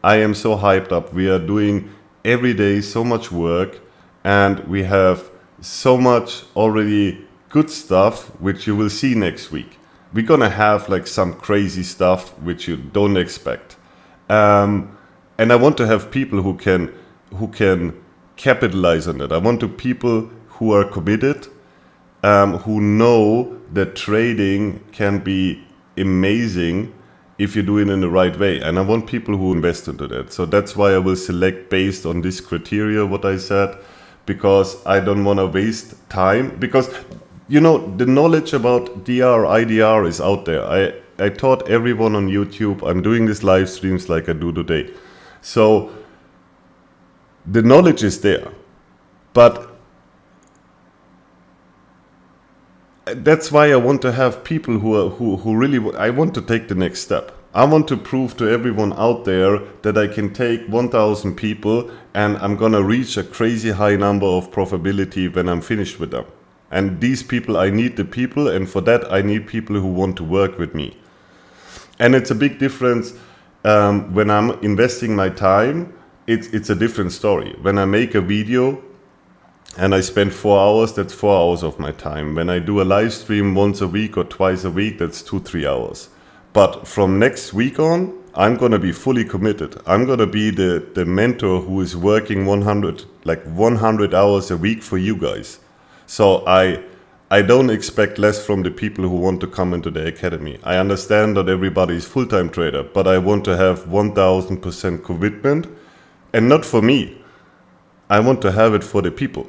S1: am so hyped up. We are doing every day so much work, and we have so much already good stuff which you will see next week. We're gonna have like some crazy stuff which you don't expect. And I want to have people who can capitalize on it. I want to people who are committed, who know that trading can be amazing if you do it in the right way. And I want people who invest into that. So that's why I will select based on this criteria, what I said, because I don't want to waste time. Because, you know, the knowledge about DR, IDR is out there. I taught everyone on YouTube. I'm doing these live streams like I do today. So the knowledge is there, but that's why I want to have people who really, I want to take the next step. I want to prove to everyone out there that I can take 1,000 people and I'm gonna reach a crazy high number of profitability when I'm finished with them. And these people, I need the people, and for that I need people who want to work with me. And it's a big difference. When I'm investing my time, it's a different story. When I make a video and I spend 4 hours, that's 4 hours of my time. When I do a live stream once a week or twice a week, that's 2-3 hours. But from next week on, I'm gonna be fully committed. I'm gonna be the mentor who is working 100 hours a week for you guys. So I don't expect less from the people who want to come into the academy. I understand that everybody is full-time trader, but I want to have 1000% commitment, and not for me. I want to have it for the people.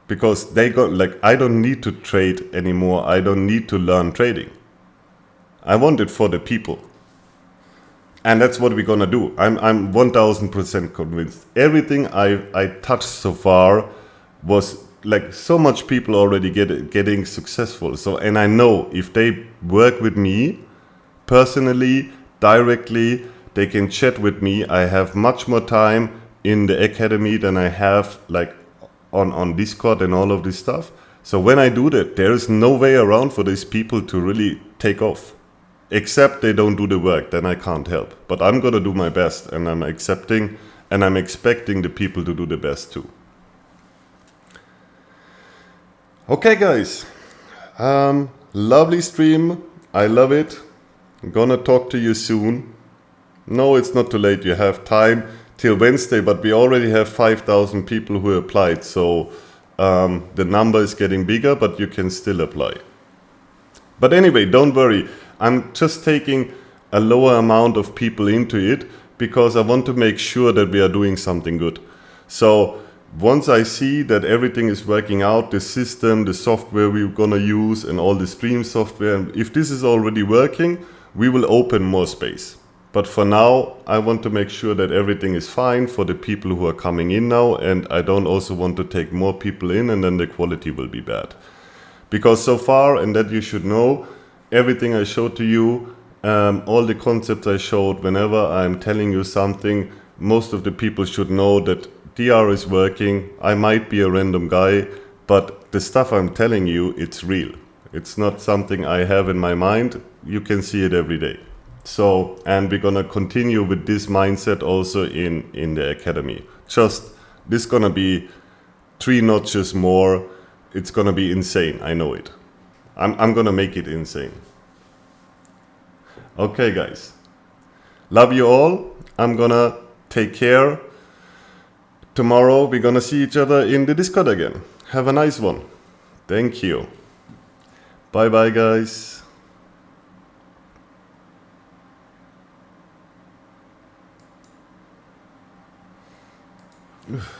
S1: Because they got, like, I don't need to trade anymore. I don't need to learn trading. I want it for the people. And that's what we're gonna do. I'm 1000% convinced. Everything I touched so far was like so much people already getting successful. So, and I know if they work with me personally, directly, they can chat with me. I have much more time in the academy than I have like on Discord and all of this stuff. So when I do that, there is no way around for these people to really take off. Except they don't do the work, then I can't help. But I'm gonna do my best, and I'm accepting and I'm expecting the people to do the best too. Okay guys, lovely stream, I love it. I'm gonna talk to you soon. No, it's not too late, you have time till Wednesday, but we already have 5,000 people who applied, so the number is getting bigger, but you can still apply. But anyway, don't worry, I'm just taking a lower amount of people into it because I want to make sure that we are doing something good. So once I see that everything is working out, the system, the software we're gonna use and all the stream software, and if this is already working, we will open more space. But for now, I want to make sure that everything is fine for the people who are coming in now, and I don't also want to take more people in and then the quality will be bad. Because so far, and that you should know, everything I showed to you, all the concepts I showed, whenever I'm telling you something, most of the people should know that DR is working. I might be a random guy, but the stuff I'm telling you, it's real. It's not something I have in my mind. You can see it every day. So, and we're gonna continue with this mindset also in the academy. Just, this gonna be 3 notches more. It's gonna be insane, I know it. I'm gonna make it insane. Okay guys, love you all. I'm gonna take care. Tomorrow we're gonna see each other in the Discord again. Have a nice one. Thank you. Bye bye guys. Oof.